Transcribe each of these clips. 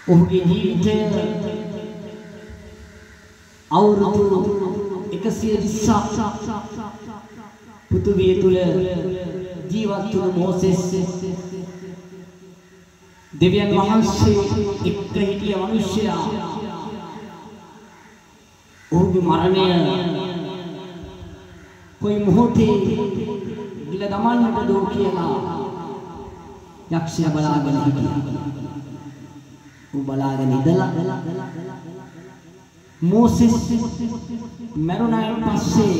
ඔහුගේ ජීවිතය අවුරුදු 120ක් පෘථිවිය තුල ජීවත් වුණු මෝසෙස් දෙවියන් වහන්සේ එක්ක හිටිය මිනිසයා ඔහුගේ මරණය කොයි මොහොතේ ගිල දමන්නට දෝ කියලා යක්ෂයා බලාගෙන හිටියා. ඌ බලාගෙන ඉඳලා මෝසෙස් මරුණායින් පස්සේ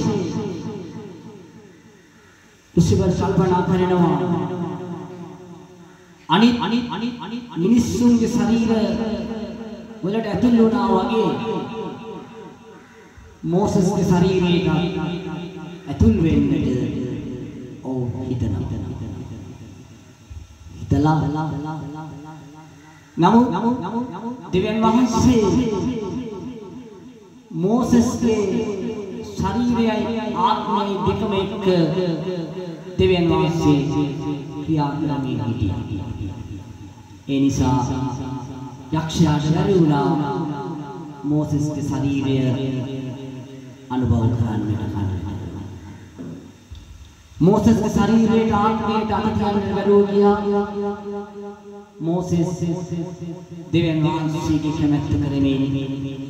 රුසිබල් කල්පනා කරනවා අනිත් මිනිස්සුන්ගේ ශරීර වලට ඇතුල් වුණා වගේ මෝසෙස්ගේ ශරීරයට ඇතුල් වෙන්නට හිතලා නමුත් දෙවියන් වහන්සේ මෝසෙස්ගේ ශරීරයයි ආත්මයයි දෙකම එක්ක දෙවියන් වහන්සේ ක්‍රියා කරමින් හිටියා. ඒ නිසා යක්ෂයාට බැරි වුණා මෝසෙස්ගේ ශරීරය අනුභව කරන්නට. මෝසෙස්ගේ ශරීරයට ආත්මයට අනුකම්ප බැරුව ගියා. මෝසෙස් දෙවියන් වහන්සේගේ කැමැත්ත කරමින්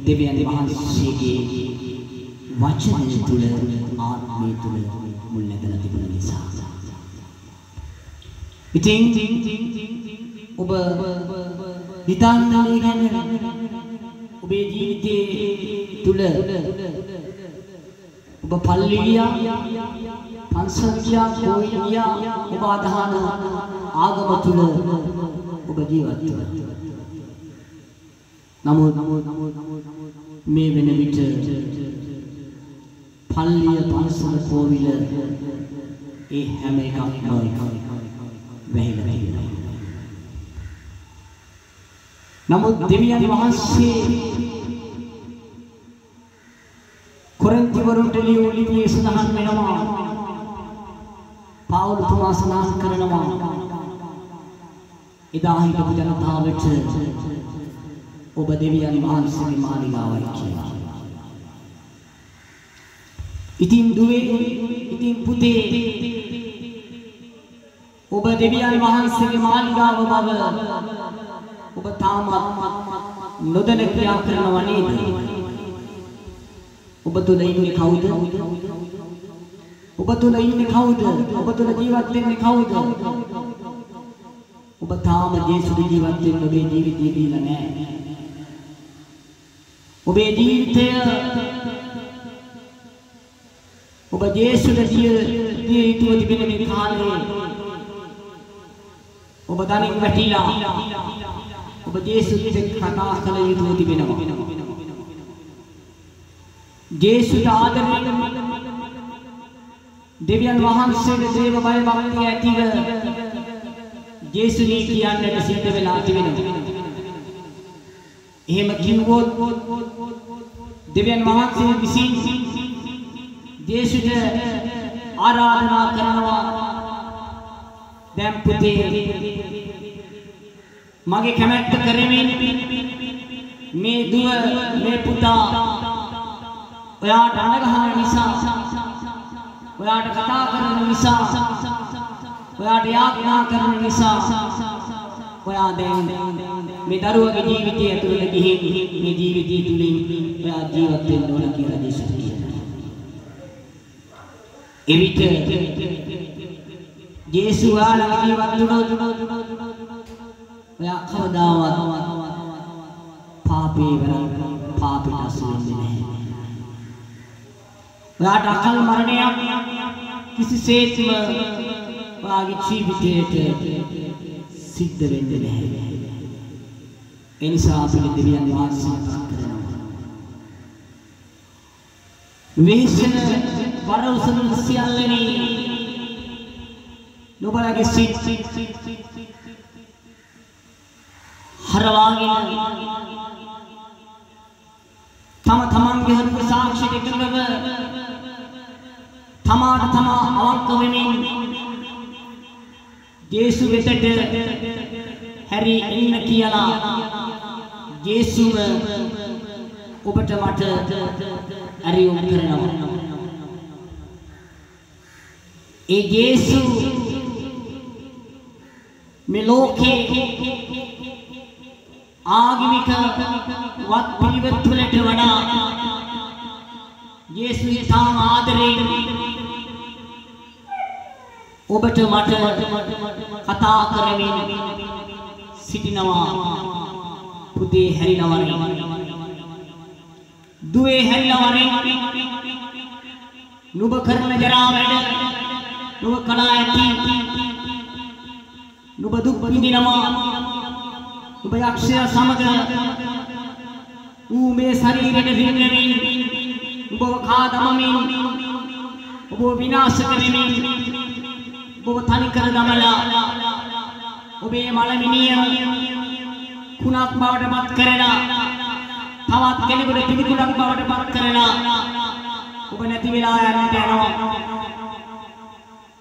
දෙවියන් වහන්සේගේ වචනය තුල ආත්මය තුල මුල් නැගලා තිබුණ නිසා. ඉතින් ඔබ හිතන්නේ ගැන ඔබේ ජීවිතයේ තුල ඔබ පල්ලි ගියා, පන්සල් ගියා, කෝයි ගියා, ඔබ අදහන ආගම තුල ඔබ ජීවත් වෙනවා. නමුත් මේ වෙන විට පල්ලිය, පන්සල, කෝවිල ඒ හැම එකක්ම වැහිලා. නමුත් දෙවියන් වහන්සේ කොරින්ති වරුන්ට ලියූ ලිපියේ සඳහන් වෙනවා, පාවුල් තුමා සඳහන් කරනවා එදා හිටපු ජනතාවට ඔබ දෙවියන් වහන්සේගේ මාලිගාවයි කියලා. ඉතින් දුවේ, ඉතින් පුතේ, ඔබ දෙවියන් වහන්සේගේ මාලිගාව බව ඔබ තාමත් නොදැන ක්‍රියා කරනවා නේද? ඔබ තුල ඉන්නේ කවුද? ඔබ තුල ඉන්නේ කවුද? ඔබ තුල ජීවත් වෙන්නේ කවුද? ඔබ තාම ජේසුස් ජීවත් වෙන්න ඔබේ ජීවිතය දීලා නැහැ. ඔබේ ජීවිතය ඔබ ජේසුස් දී යුතුව තිබෙන මේ කාලේ ඔබ දණින් වැටිලා ඔබ ජේසුස් එක්ක කතා කළ යුතුව තිබෙනවා. ජේසුස් ආදරයෙන් දෙවියන් වහන්සේගේ දේව බය භක්තිය ඇතිව ජේසුස් කියන්නට සිද්ධ වෙලා තිබෙනවා. එහෙම කිව්වොත් දෙවියන් වහන්සේ විසින් ජේසුස්ට ආරාධනා කරනවා, දැන් පුතේ මගේ කැමැත්ත කරමින් මේ දුව, මේ පුතා ඔයාට අඬගහන නිසා, ඔයාට කතා කරන නිසා, ඔයාට යාඥා කරන නිසා ඔයා දැන් මේ දරුවගේ ජීවිතය ඇතුළට ගිහින් මේ ජීවිතය තුලින් ඔයා ජීවත් වෙන්න ඕන කියලා දේශනා කරනවා. එවිට ජේසුස් ඔයාලා ජීවත් වුණොත් ඔයා කවදාවත් පාපයට අසු වෙන්නේ නැහැ. ඔයාට අකල් මරණයක් කිසිසේත්ම ඔයාගේ ජීවිතයට සිද්ධ වෙන්නේ නැහැ. ඒ නිසා අපි දෙවියන් වහන්සේ කරනවා. විශ්න වරවසන සියල්ලනි නුඹලගේ සිත් හරවාගෙන තමන්ගේ හෘද සාක්ෂියට එකඟව තමාට තමා අවංක වෙමින් ජේසුස් වෙතට හැරි එන්න කියලා යේසුව ඔබට මට අරියුම් කරනවා. ඒ යේසු මේ ලෝකේ ආගමික වත් පිළිවෙත් වලට වඩා යේසු ඊටම ආදරයෙන් ඔබට මට කතා කරමින් සිටිනවා. පුතේ හැරිනවනේ, දුවේ හැරිනවනේ, නුඹ කරන ජරා වැඩ නුඹ කලා ඇති, නුඹ දුක් විඳිනවා, නුඹ යක්ෂය සමග ඌ මේ ශරීරයට රිංගමින් ඔබව කාදමමින් ඔබව විනාශ කරමින් ඔබව තනි කර දමලා ඔබේ මලමිනිය කුණක් බවට පත් කරලා තවත් කෙනෙකුට පිළිකුලක් බවට පත් කරලා ඔබ නැති වෙලා යන්නට යනවා.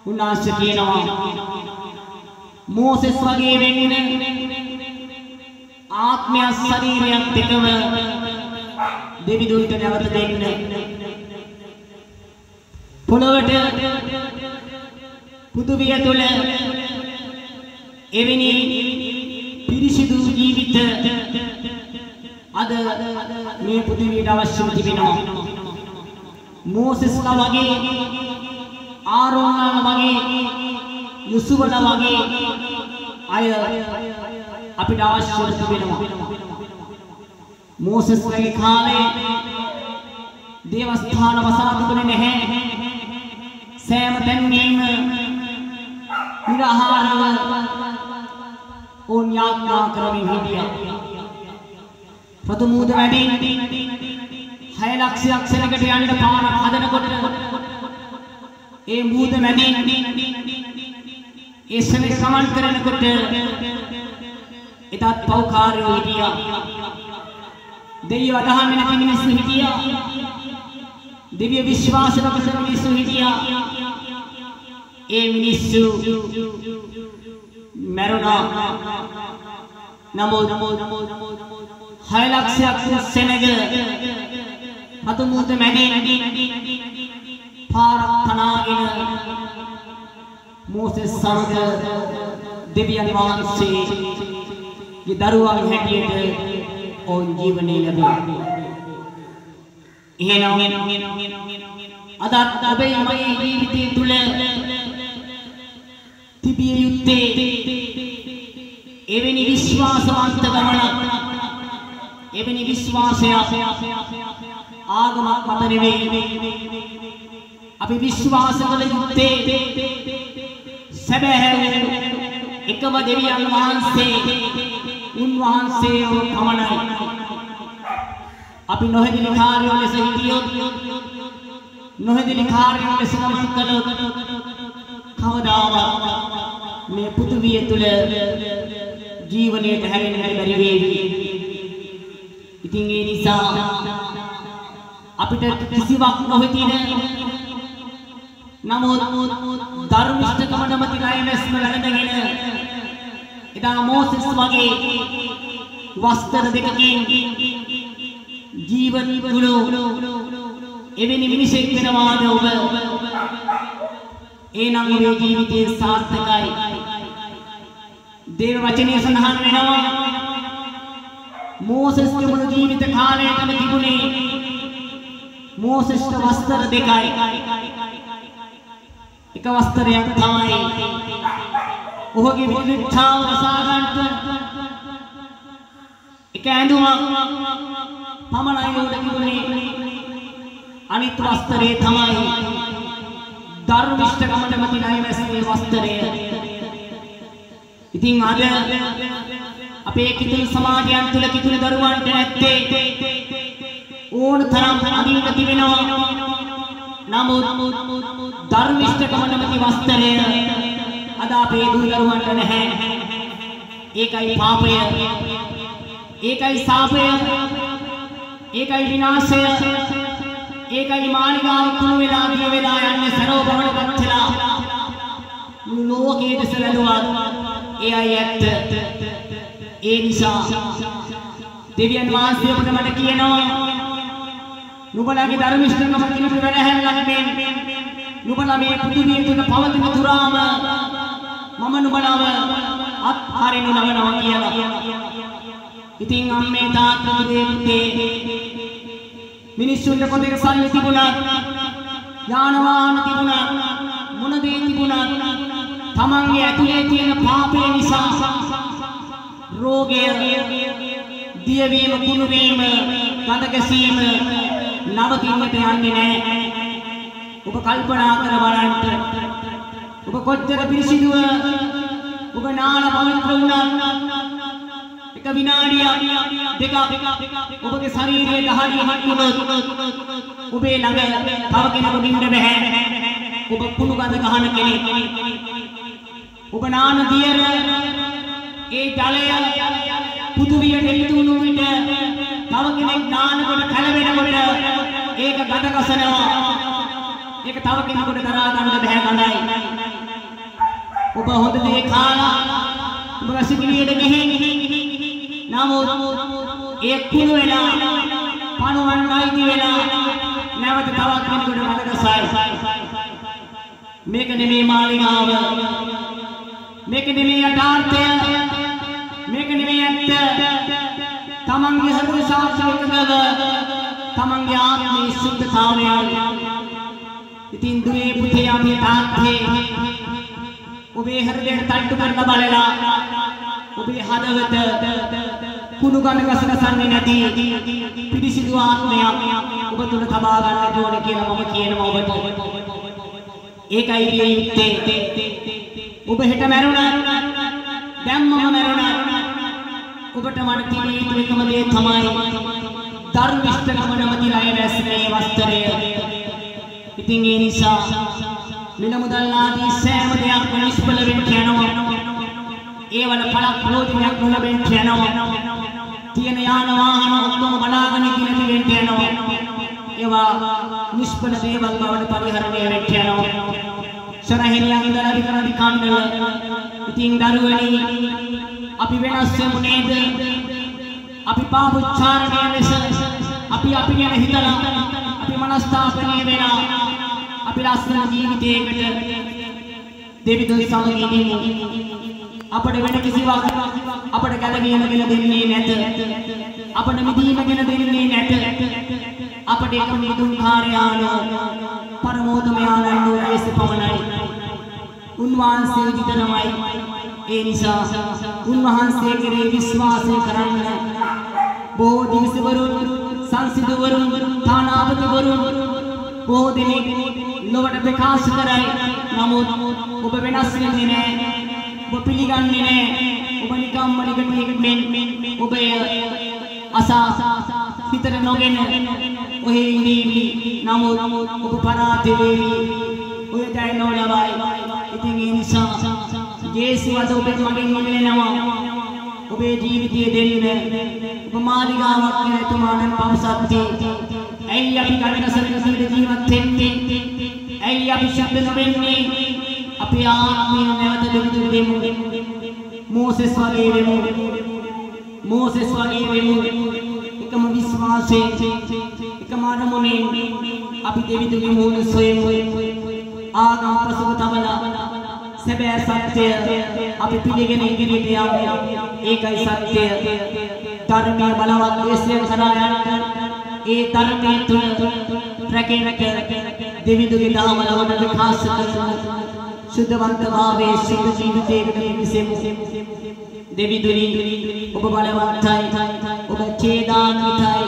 උන්වහන්සේ කියනවා මෝසෙස් වගේ වෙන්නේ ආත්මය ශරීරයක් දෙකම දෙවිදුන්ට නැවත දෙන්න. පොළොවට පෘථිවිය තුළ එවැනි පිරිසිදු ජීවිත අද මේ පෘථිවියට අවශ්‍යම තිබෙනවා. මෝසෙස්ලා වගේ, ආරෝන්ලා වගේ, යුසුවලා වගේ අය අපිට අවශ්‍යම තිබෙනවා. මෝසෙස්ගේ කාලේ දේවස්ථාන වසලා තිබුණේ නැහැ. සෑම තැන්වීම නිරාහාරව ඕන් යාත්‍රා කරමින් හිටියා. ප්‍රථමූද වැඩි 6 ලක්ෂයක් සෙනඟට යන්න පාරක් හදනකොට ඒ මූද මැදින් ඒ සෙනඟ ගමන් කරනකොට එතත් පෞකාරයෝ හිටියා. දෙවියෝ අදහන්නේ නැති මිනිස්සු හිටියා. දිව්‍ය විශ්වාස රැකගෙන මිනිස්සු හිටියා. ඒ මිනිස්සු මරුණා. නමෝ 6 ලක්ෂයක් සෙනඟ හතුමුත මැදින් පාරක් තනාගෙන මෝසෙස් සමග දෙවියන් වහන්සේගේ දරුවන් හැටියට ඕන් ජීවනය ලැබුවා. එහෙනම් අද ඔබේ මගේ ජීවිතය තුළ තිබිය යුත්තේ එවැනි විශ්වාසවන්ත ගමනක්, එවැනි විශ්වාසයක් ආගමක් මත නෙවෙයි. අපි විශ්වාස කළ යුත්තේ සැබෑ එකම දෙවියන් වහන්සේ, උන්වහන්සේව පමණයි. අපි නොහැදිලි කාර්යවල ලෙස හිටියොත්, නොහැදිලි කාර්යවල ලෙස ගමන් කළොත් කවදාවත් මේ පෘථිවිය තුළ ජීවනයට හැරෙන්න බැරි වේවි. ඉතින් ඒ නිසා අපිට කිසිවක් නොහිතින නමුත් ධර්මිෂ්ඨකම නැමැති ණයමැස්ම වැළඳගෙන එදා මෝසෙස් වගේ වස්ත්‍ර දෙකකින් ජීවන තුළු එවැනි මිනිසෙක් වෙනවාද ඔබ? එනම් ඔබේ ජීවිතයේ සාර්ථකයි. දේව වචනය සඳහන් වෙනවා මෝසෙස්ගේ මුළු ජීවිත කාලයටම තිබුණේ මෝසෙස්ට වස්ත්‍ර දෙකයි. එක වස්ත්‍රයක් තමයි ඔහුගේ විවිධතාව වසා ගන්නට එක ඇඳුමක් පමණයි උඩ තිබුණේ. අනිත් වස්ත්‍රය තමයි ධර්මිෂ්ඨකමට මැති ණයමැස්සේ වස්ත්‍රය. ඉතින් අද අපේ කිතුල් සමාජයන් තුළ කිතුල් දරුවන්ට නැත්තේ ඕන තරම් අඳින්න තිබෙනවා. නමුත් ධර්මිෂ්ඨකමට මැති වස්ත්‍රය අද අපේ දරුවන්ට නැහැ. ඒකයි පාපය, ඒකයි සාපය, ඒකයි විනාශය, ඒකයි මානිකාව තුන වෙලා දිය වෙලා යන්නේ සරෝ බවටපත් වෙලා මුළු ලෝකයේ දෙස වැළුවා. එයයි ඇත්ත. ඒ නිසා දෙවියන් වහන්සේ අපට මට කියනවා නුඹලාගේ ධර්මිෂ්ඨකම කිනුට වැඩහැල්ලක් මේ නුඹලා මේ පෘථිවිය තුල පවතින තුරාම මම නුඹලාව අත්හරිනු ලබනවා කියලා. ඉතින් අම්මේ තාත්තගේ පුතේ මිනිස්සුන්ට කොතෙක් සල්ලි තිබුණත් යාන වාහන තිබුණත් මොන දේ තිබුණත් තමන්ගේ ඇතුලේ තියෙන පාපේ නිසා රෝගය දියවීම කුණු වීම ගඳ ගැසීම නවතින්නට යන්නේ නැහැ. ඔබ කල්පනා කර බලන්න. ඔබ කොච්චර පිරිසිදුව ඔබ නාල පවිත්‍ර වුණත් එක විනාඩියක් දෙකක් ඔබගේ ශරීරයේ දහඩිය හටුනොත් ඔබේ ළඟ තව කෙනෙකුට ඉන්න බෑ. ඔබ කුණු ගඳ ගහන කෙනෙක්. ඔබ නාන දියර ඒ ජලය පුදුවියට ඉතුණු විට තව කෙනෙක් නානකොට කලවෙනකොට ඒක ගඳ ගසනවා. ඒක තව කෙනෙකුට දරා ගන්න බෑ ගඳයි. ඔබ හොඳ දේ කාලා ඔබ රසිකලියට ගිහින් නමුත් ඒ කුණු වෙලා පණුවන් අයිති වෙලා නැවත තවත් කෙනෙකුට ගඳ ගසයි. මේක නෙමේ මාලිගාව. මේක නෙමේ යථාර්ථය. මේක නෙමේ ඇත්ත. තමන්ගේ හෘද සාක්ෂියකව තමන්ගේ ආත්මයේ සුද්ධතාවය. ඉතින් දුවේ පුතේ අපි තාත්තේ ඔබේ හෘදයට තට්ටු කරලා බලලා ඔබේ හදවත කුණු ගඳ ගසන්නේ නැති පිරිසිදු ආත්මයක් ඔබ තුල තබා ගන්න ඕනේ කියලා මම කියනවා ඔබට. ඒකයි මේ යුත්තේ. ඔබ හෙට මැරුණා දැන් මම මැරුණා ඔබට මට තියෙන එකම දේ තමයි ධර්මිෂ්ඨකම නැමැති ලය වැස්සේ වස්ත්‍රය. ඉතින් ඒ නිසා මිල මුදල් ආදී සෑම දෙයක්ම නිෂ්ඵල වෙන්න යනවා. ඒ වල පළක් ප්‍රයෝජනයක් නොලැබෙන්න යනවා. තියෙන යාන වාහන ඔක්කොම බලාගෙන ඉඳින වෙන්න යනවා. ඒවා නිෂ්ඵල දේවල් බවට පරිහරණය වෙන්න යනවා. සරහෙලියන් ඉඳලා විතරයි කන්නල. ඉතින් දරුවනි අපි වෙනස් වෙමු නේද? අපි පාප උච්චාරණය ලෙස අපි ගැන හිතලා අපි මනස්ථාපනය වෙලා අපි ලස්සන ජීවිතයකට දෙවිදොස් සමග ඉඳිමු. අපට වෙන කිසිවක් අපට ගැලවීම ගැන දෙන්නේ නැත. අපට මිදීම ගැන දෙන්නේ නැත. අපට එක මිදුම් කාර්යාලෝ පරමෝත්තමයාණන් වහන්සේ පමණයි. උන්වහන්සේ විතරමයි. ඒ නිසා උන්වහන්සේ කෙරෙහි විශ්වාසය කරන්න බොහෝ දිවිසවරුන් සංසිඳවරුන් තානාපතිවරුන් බොහෝ දෙනෙක් ලොවට ප්‍රකාශ කරයි. නමුත් ඔබ වෙනස් වෙන්නේ නැහැ. ඔබ පිළිගන්නේ නැහැ. ඔබ නිකම්ම නිකටෙක් මෙන් ඔබ අසා හිතට නොගෙන ඔහේ ඉඳීවි. නමුත් ඔබ පරාජය වෙවි. ඔය ජය නොලබයි. ඉතින් ඒ නිසා ජේසුස් ඔබට මගෙන් ඉල්ලනවා ඔබේ ජීවිතය දෙන්න. ඔබ මාලිගාවක් කියලා තුමාණන් පවසත්ටි. ඇයි අපි කඩකසල ජීවත් වෙන්නේ? ඇයි අපි ශබ්ද නොවෙන්නේ? අපි ආත්මය නැවත දෙමු. මෝසෙස් වගේ වෙමු. එකම විශ්වාසයෙන් එකම අරමුණෙන් අපි දෙවිදුගේ මූල සොයමු. ආගම් පසුව තබලා සැබෑ සත්‍ය අපි පිළිගෙන ඉදිරියට යමු. ඒකයි සත්‍ය. ධර්මය බලවත් දේශයෙන් කරා යන්න. ඒ ධර්මයේ තුල රැකෙන දෙවිදුගේ දාම ලවන විකාශ කරන සුද්ධවන්තභාවයේ සුද්ධ ජීවිතයකට පිවිසෙමු. දෙවිදුනි ඔබ බලවත්යි. ඔබ ඡේදාන්විතයි.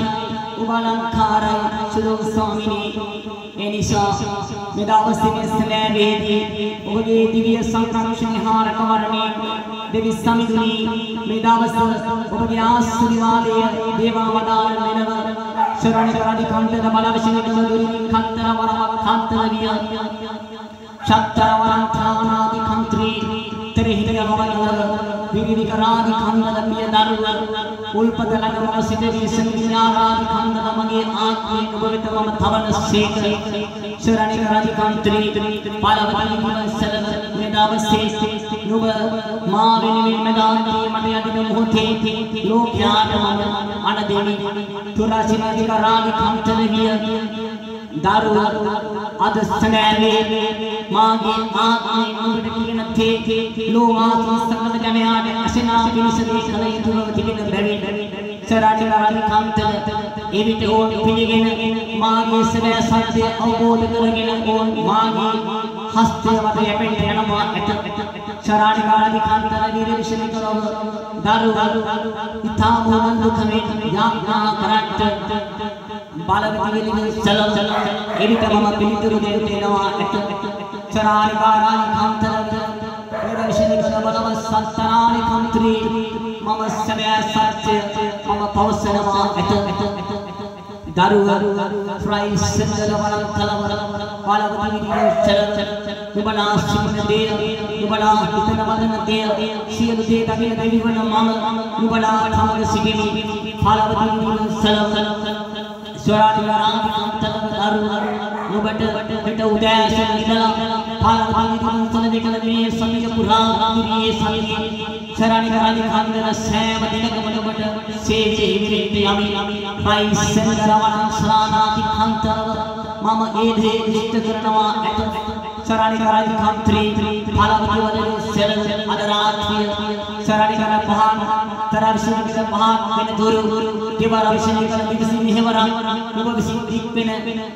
ඔබ අලංකාරයි සුදෝ ස්වාමිනී. ඒ නිසා මේ දවසේ ස්ලෑවේදී ඔබගේ දිව්‍ය සංරක්ෂණ හාරක වරණේ දෙවි සමිඳුනි මේ දවස ඔබගේ ආශිර්වාදය දේවා වදාළ මෙලව शरण करादि कांतन बलवशिन दुरी कांतन वरम कांतन विय शक्तर वरंथानादि कांत्री तेरिहिल भवनवर विविकरादि कांतन विय दारुव उल्पदलन वसिदेवी संज्ञारादि कांतन मगे आत्मे नुबवितवम थवन सेक शरण करादि कांत्री पालवति सेलव දවසේ නුඹ මා වෙනුවෙන් මදාන්ති මට යදින මොහොතේ ලෝකයාටම අන දෙමි තුරාසිනාදික රාග කම්තල විය දරුවා අද සනෑවේ මාගේ ආත්මය නුඹට කියන තේ ලෝමාත්ම සකල ජනයාට අසනා පිණිස දේ කල යුතුව තිබෙන බැවින් සරාටි රාග කම්තල එවිට ඕන් පිළිගෙන මාගේ සැබෑ සත්‍ය අවබෝධ කරගෙන ඕන් මාගේ හස්තය මත යැපෙන්න යනවා ඇත සරාටි රාග කම්තල විරේෂණ කරව දරුවා ඉතාම උනන්දුකමෙන් යාඥා කරත් बालवती चलो चलो एवं तमाम पिलितुरु देवतेनवा ऐत चरारि कारानि कांतल विरविशनि कदबलव संतरानि कांत्री मम समय सत्य मम पवसनवा ऐत दारुवा फ्राई संदल वरम कलवर बालवती चलो नुबला सिमन देव नुबला इतन वदन देव सियल दे दगिन देविवन मम नुबला थमर सिगिनी बालवती चलो स्वराज राम कांतल दारुवा नुबट बट उदय संगीला पालवती सन देखल में समिज पुरा ये समिज शराणि करानि कांदल सैम दिनक मनबट सेवे विरिति आमी पाई संगरवन सरानाति कांतल मम एधे इष्ट करनवा ऐत शराणि करानि कांत्री पालवती वदन सेल अदरात्य शराणि करा पहान तराविशनि करा पहान मेन दुरु देवर विशनि करा विदसि मेहवरा नुब विसि दिक्पेन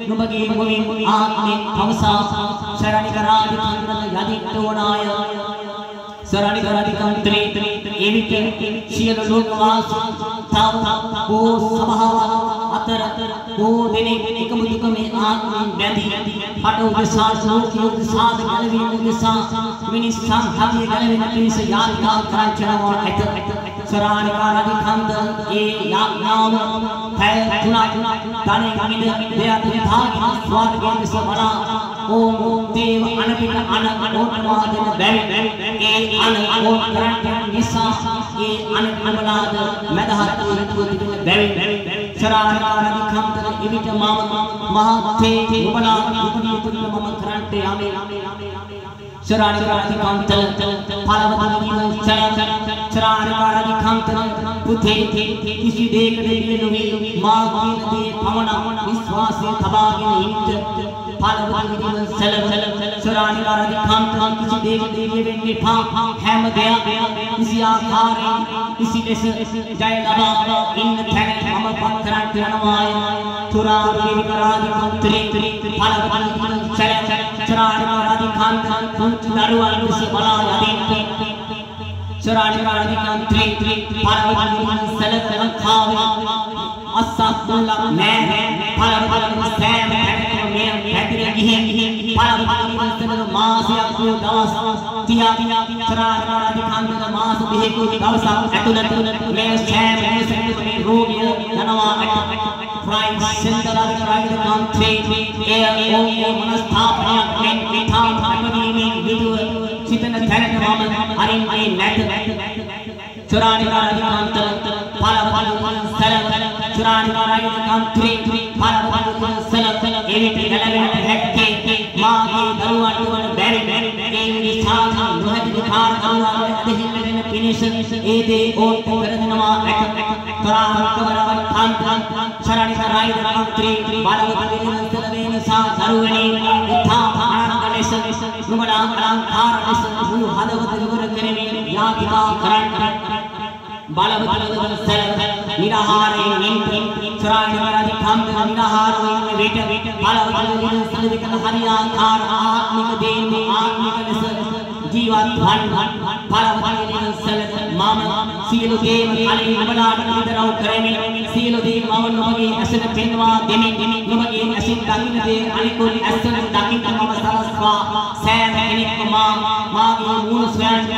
नुबगे मुनि आत्मे भवसा शराणि करानि कांतल यदित्तोनाय शराणि करानि कांत्री एवित सियल लोकवास ताव ओ स्वभाव अतर ओ दिने एकमुतुक में आत्मे बैधि हटो विसार लोक योग साध गलवी मुगसा मिनिस्सा हवि गलवी नपिस याद का कांचनवा ऐत शराणि करानि कांतल ए याज्ञाम है तुना दाने गानिद देयात भाग स्वाद गेंद सबला ओम देव अनपित अन ओटमादन बैल ए अन ओम करंट निसा ए अन अनबलाद मेदहत उतुदिन बैल शराणि करानि कांतल इविट माम महाथे उबला उतुदिन मम करंट आमे शराणि करानि कांतल पालवती चल शराणि करानि कांतल पुथे किसी देख देखे नुवी मां की दे पवना विश्वास थबागिन इंट पालवती चल शराणि करानि कांतल किसी देख देखे वेन्ने फा हैम गया किसी आकार किसी लेस जय लबा इन थैन मम पत्थरंट नवाय तुरा देवी करानि कांतरी पालवती चल शराणि करानि कांतल पंच दारुवा से बला यदि शराणि करानि कांत्री पालवती सलत खावे अस्सकुला मैं पालवती सैम में हैदर गिहे पालवती सलत मास याकु दवस तिया शराणि करानि कांतल मास देहकु दवस अतुलत मैं सैम में रोग जनवा फ्राई सिंदलादि करानि कांत्री ए ओ मनस्थापना में मिठा भगवती में विदु चितन धैर्य माम अरिन ए नेट चुरानि करानि कांतल पालवती सलत चुरानि करानि कांत्री पालवती सलत एविट गलवेन हैक्के मागे दरुवाटुवन बैरि एविट साथ रोहत दिखार अनुराग अधिहिलन पिनिश एदे ओट करदनवा एक तराम कवरवन कांतल शराणि करानि कांत्री पालवती सलवेन सा दरुवनि इथा भाणगलेस नुबला अलंकार लेस भू हदवत विवर करेनि यातिका करंट बालवती सलत निराहारे निंति शराणि करानि कांतल निराहार वेट बालवती सलविकल हरियाकार आत्मिक देव आत्मिक लेस जीवात भान बालवती सलत माम सीलो देव अले नुबला निदराव करेनि सीलो देव मावन नमगे असन पेनवा देमि नमगे असिन दाकिन दे अनिकुल असन दाकिन मम सरस्वा सैम केनिक मागे मूल स्वयं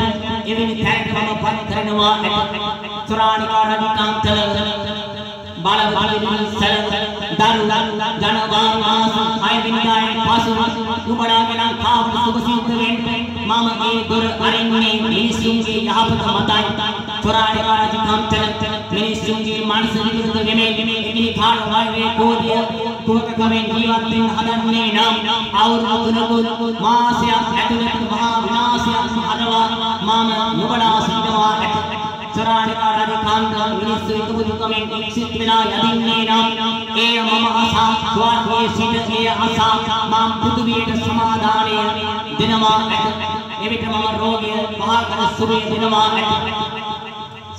एवेनि थैंक मम पत्थरनवा शराणि करानि कांतल बालवती सलत दारु जनवा मास आय बिंदाय पासु नुबड़ा गेला खाव सुबसित वेंट माम ए दुर अरिन्ने मिनिसुंगे यापत मताय शराणि करानि कांतल मिनिसुंगे मानस विरुद्ध वेमे इनि खाड़ वाय वे कोदिय කුහක කමෙන් ජීවත් වෙන්න හදන්නේ නම් අවුරුදු මාසයක් ඇතුළත මහා විනාශයක් හදවා මම නුඹලා සිටවා ඇත. සරාණිකා රජකාන්ත මිනිස්සු එකතු කමෙන් එක්සිත් වෙලා යදින්නේ නම් එය මම අසා ස්වර්ගයේ සිට එය අසා මම පෘථිවියට සමාදානය දෙනවා ඇත. එවිට මම රෝගය මහා කර සුවේ දෙනවා ඇත.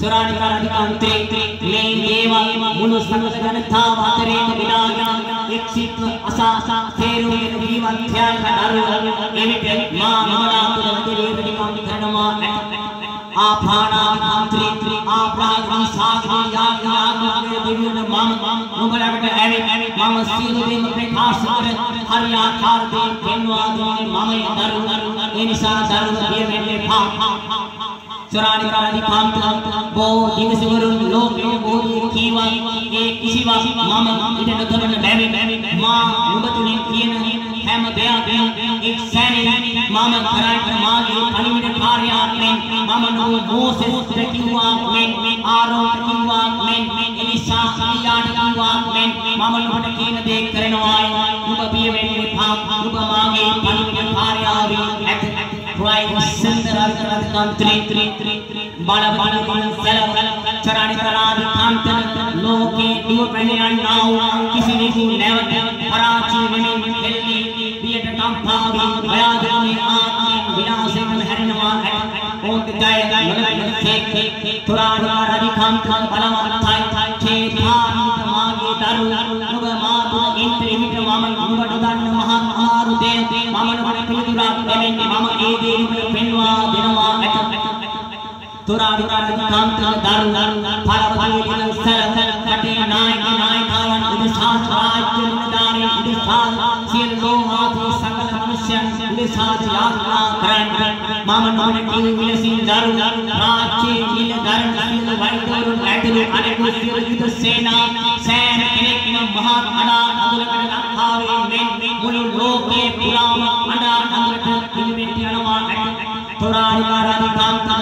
සරාණිකා රජකාන්තේ මේ දේවල් මුළු සමස්ත ජනතාව අතරේ විලාගෙන එක්සිත් අසා තේරුම් ජීවත් ත්‍යාග දරුවා එවිට මා නුඹලා තුළ දෙවියන්කම් කරනවා ඇත. ආපානාන්ත්‍රි ආප්‍රාග්‍රී සාග්‍රී යාග්‍රී දෙවියන් මම නුඹලට ඇවිත් මම සියලු දේම ප්‍රකාශ කර හරියාකාරයෙන් පෙන්වා දෙන්නේ මමයි දරුවා. ඒ නිසා දරුවා බිය වෙන්න එපා. සරාණිකා රජකාන්ත බෝ දිවසිවරුන් ලෝකේ බෝධි කීවා ඒ කිසිවක් මම ඉඩ නොදරන බැවින් මා නුඹ තුලින් කියන හැම දෙයක්ම එක් සැනින් මම කරාට මාගේ පණිවිඩ කාර්යාත්මෙන් මම මෝසෙස් කිව්වා මෙන් ආරෝන් කිව්වා මෙන් එලිසා ඉලියාට කිව්වා මෙන් මම නුඹට කියන දේ කරනවා. නුඹ බිය වෙන්න එපා. නුඹ මාගේ පණිවිඩ කාර්යාවේ ඇත. Right center country bala sala Saranika Radhikanta loke dipane annau kisineku never parachi vemin helli biyata kampavi bayadani aatme vinasayan harinwa ont jaya thek Saranika Radhikanta balawathai chethanita mage daru nuga maatu inte imita mama nubata danna maha amaru de mama nubata piludura demenne mama ee de nubata penwa denawa ata Saranika Radhikanta daru phalapali sala kate naikawan udesha rajya munadare udesha siel lomathi sakala manushyan udesha yatra karan mama nubata kilu vilasin daru rajye nila daran siel vaidurun aitulu aneku siel yudha sena සෑම කෙනෙක්ම මහා අඩා අඳුරකට ලක්හාවේ මෙන් මුළු ලෝකේ පුරාම අඩා අඳුරට පිළිවෙත් යනවා ඇත. Saranika Radhikanta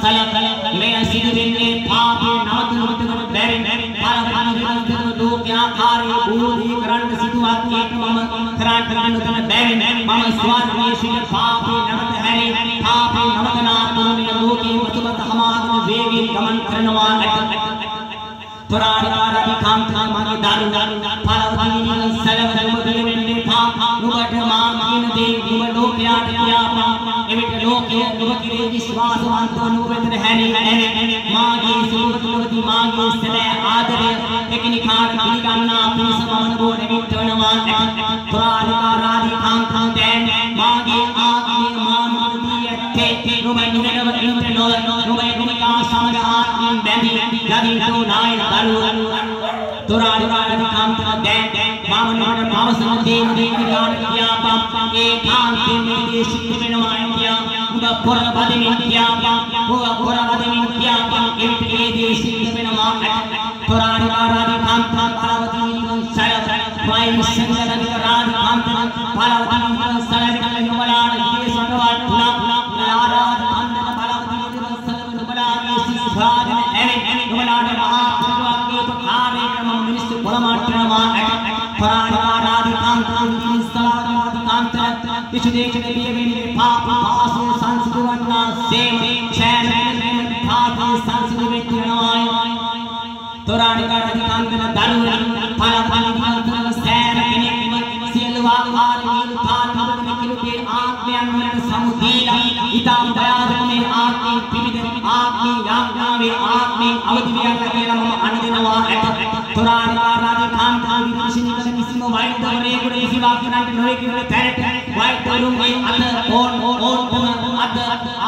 සලකල මෙය සිදු වෙන්නේ පාපේ නවතුනකට බැරි පරපරණ ලෝකාකාරී බෝධි කරන්න සිදුවත් ඒක මම කරාට ගන්නතන බැරි මම ස්වර්ගයේ සිට පාපේ නවත හැරි පාපේ නවතනා තුරුමිය ලෝකේ මුතුමත හමාගෙන වේගයෙන් ගමන් කරනවා ඇත. Saranika Radhikanta mage daru phalapali sala නුඹ වෙන්නේ පා නුඹට මා කියන දේ නුඹ ලෝකයට කියාපා එවිට ලෝකයේ නුඹ කෙරෙහි විශ්වාසවන්තව නුඹ වෙතට හැරි මාගේ සුබතුලවදී මාගේ සැලෑ ආදරය එකිනෙකාට පිළිගන්නා පිණිස මම නුඹව නිමිටවනවා. Saranika Radhikanta දැන් මාගේ ආත්මය මා නුඹ දී නුඹ නිවනව නිමිට නොව නුඹ එකිනෙකා සමග ආත්මයෙන් බැඳී යදිනෝ නායන Saranika Radhikanta දැන් මම නුඹට පවසන දේ නිකාට කියාපා ඒ කාන්තේ මේ සිද්ධ වෙනවා කියා නුඹ පොර බදිමින් කියාපා පොර බදිමින් කියාපා එවිට ඒ දේ සිද්ධ වෙනවා. Saranika Radhikanta පලවතින් සල වයි සංගරනික Radhikanta පලවතින් සලකන නුඹලාට දේශකවත් තුනක් ආරාධ අන්දන පලවතින් සල නුඹලාගේ සිස්වාදන එවෙන් නුඹලාට මහා ආරේකම මිනිස්සු පොළමාට්ටනවා. Saranika Radhikanta Radhikanta කිසි දෙයකට බිය වෙන්නේ පාප පාසෝ සංසිඳ වන්නා සේම සෑම පාපී සංසිඳ වෙනවා. Saranika Radhikanta දරුවන් පලපලි සෑම කෙනෙක්ම සියලු ආකාරයෙන් තාත්මක කිලුගේ ආත්මයන් වලට සමුදීලා ඊටම දයාදරමේ ආත්මේ පිළිද ආත්මේ යාඥාවේ ආත්මේ අවදි වියන්න කියලා මම අනුදිනවා ඇත. Saranika Radhikanta විනාශිනික කිසිම වෛද්‍යවරයෙකුට කිසිවක් කරන්න නොවේ කියන තැනට වෛද්‍යවරුන්ගේ අත ඕන්තම අත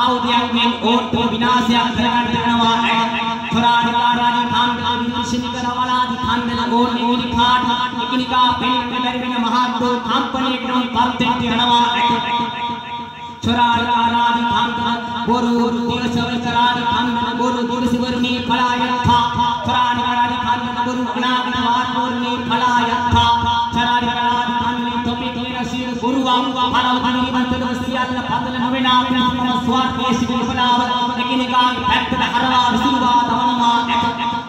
ආයුධයක් මෙන් ඕන්තම විනාශයක් කරගන්න යනවා ඇත. Saranika Radhikanta විනාශිනික රවලාදි කන්දල ඕනේ එකිනෙකාට එකිනෙකා පෙන්නට බැරි වෙන මහත්ෝ කම්පණයකට පන්තෙන් යනවා ඇත. Saranika Radhikanta boru දිවසවල Radhikanta boru දිවසවරුනි පලායත්තා Saranika Radhikanta boru අනාගත වාර්තෝරුනි පලායත්තා Saranika Radhikanta තොපි කියන සියලු ගුරුවන් පලවතිනි බන්තද සියල්ල පදල නොවෙනා වෙනම ස්වර්ගයේ සිටින බලාව එකිනෙකාගේ පැත්තට හරවා විසිරුවා දමනවා ඇත.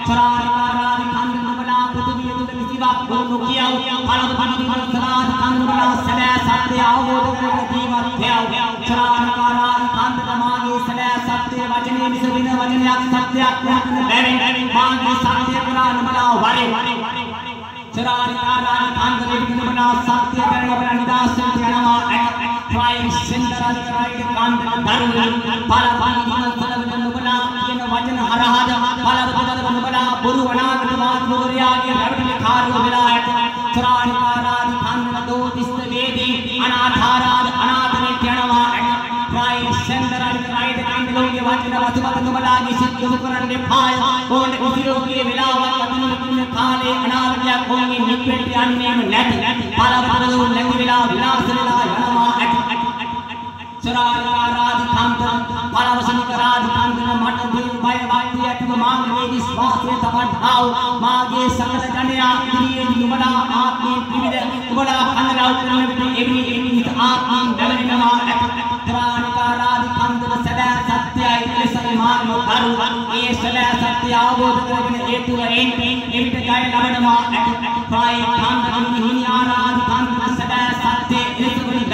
Saranika Radhikanta නුඹලා පෘථිවිය තුල කිසිවක් නොකියව पालवती सराज कांदना सदा सत्य आवबोध कर जीवत्या चरानकारा कांत मागे सदा सत्य वचने विसविन वचने सत्य बेरे मागे सत्य पुराण बना वाले चरानकारा कांत विन बना सत्य करण बना निदास जनवा ट्राई सिंदरा ट्राई कांत धर्म पालवती सलवन बना किन वचन हरहद पालवती बना बुरु अनाथ बात मोरिया के रवि खार विलायत चरानकारा कांत दो दिस्त वेदी अनाथारा अनाथ ने जनवा ट्राई सिंदरा ट्राई कांत लोग के वचन वसुमत बना की सिद्ध मुकरन ने भाय और उसी के विलावत कदम खाले अनाथ या कोई निपेट अन्य नेट पालवती लोग नदी विला विलास विला जनवा चरानकारादि कांत पालवसनिकरादि कांत मठ दिल भय वाक्य अतम मांग वेदी स्वास्थ्य तपठाव मागे सकल कन्या प्रिय निमला आत्मे त्रिविध बड़ा अंगरा उतरने एवनी एवनी आत्मे दलनमा चरानकारादि कांत सदा सत्य इस मार्ग करू ये सदा सत्य आवबोध करने हेतु एवित गाय लवनमा प्राय कांत हिनि आरादि कांत सदा सत्य इस बड़ी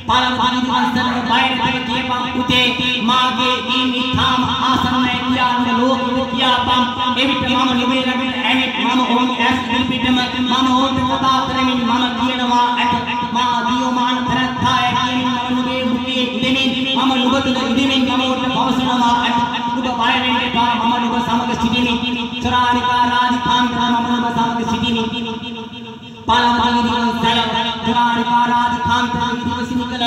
पालवती वंशल बाहर के केपा उते मागे इन थाम आसन में किया लोक किया पम एविट मम निवे लगन एविट मम ओम एस रिपीटम मम ओम कथा करमिन मम दियनवा एत मा दियो मान धरथाय किन मम निवे मुके इदेमिन मम नुबत इदेमिन मम ओट पवसनवा एत उब बाय वेंगे का मम नुब समग सिदिनि चरानकारादि कांत मम नुब समग सिदिनि पालवती वंशल चरानकारादि कांत विदिवसिनिकल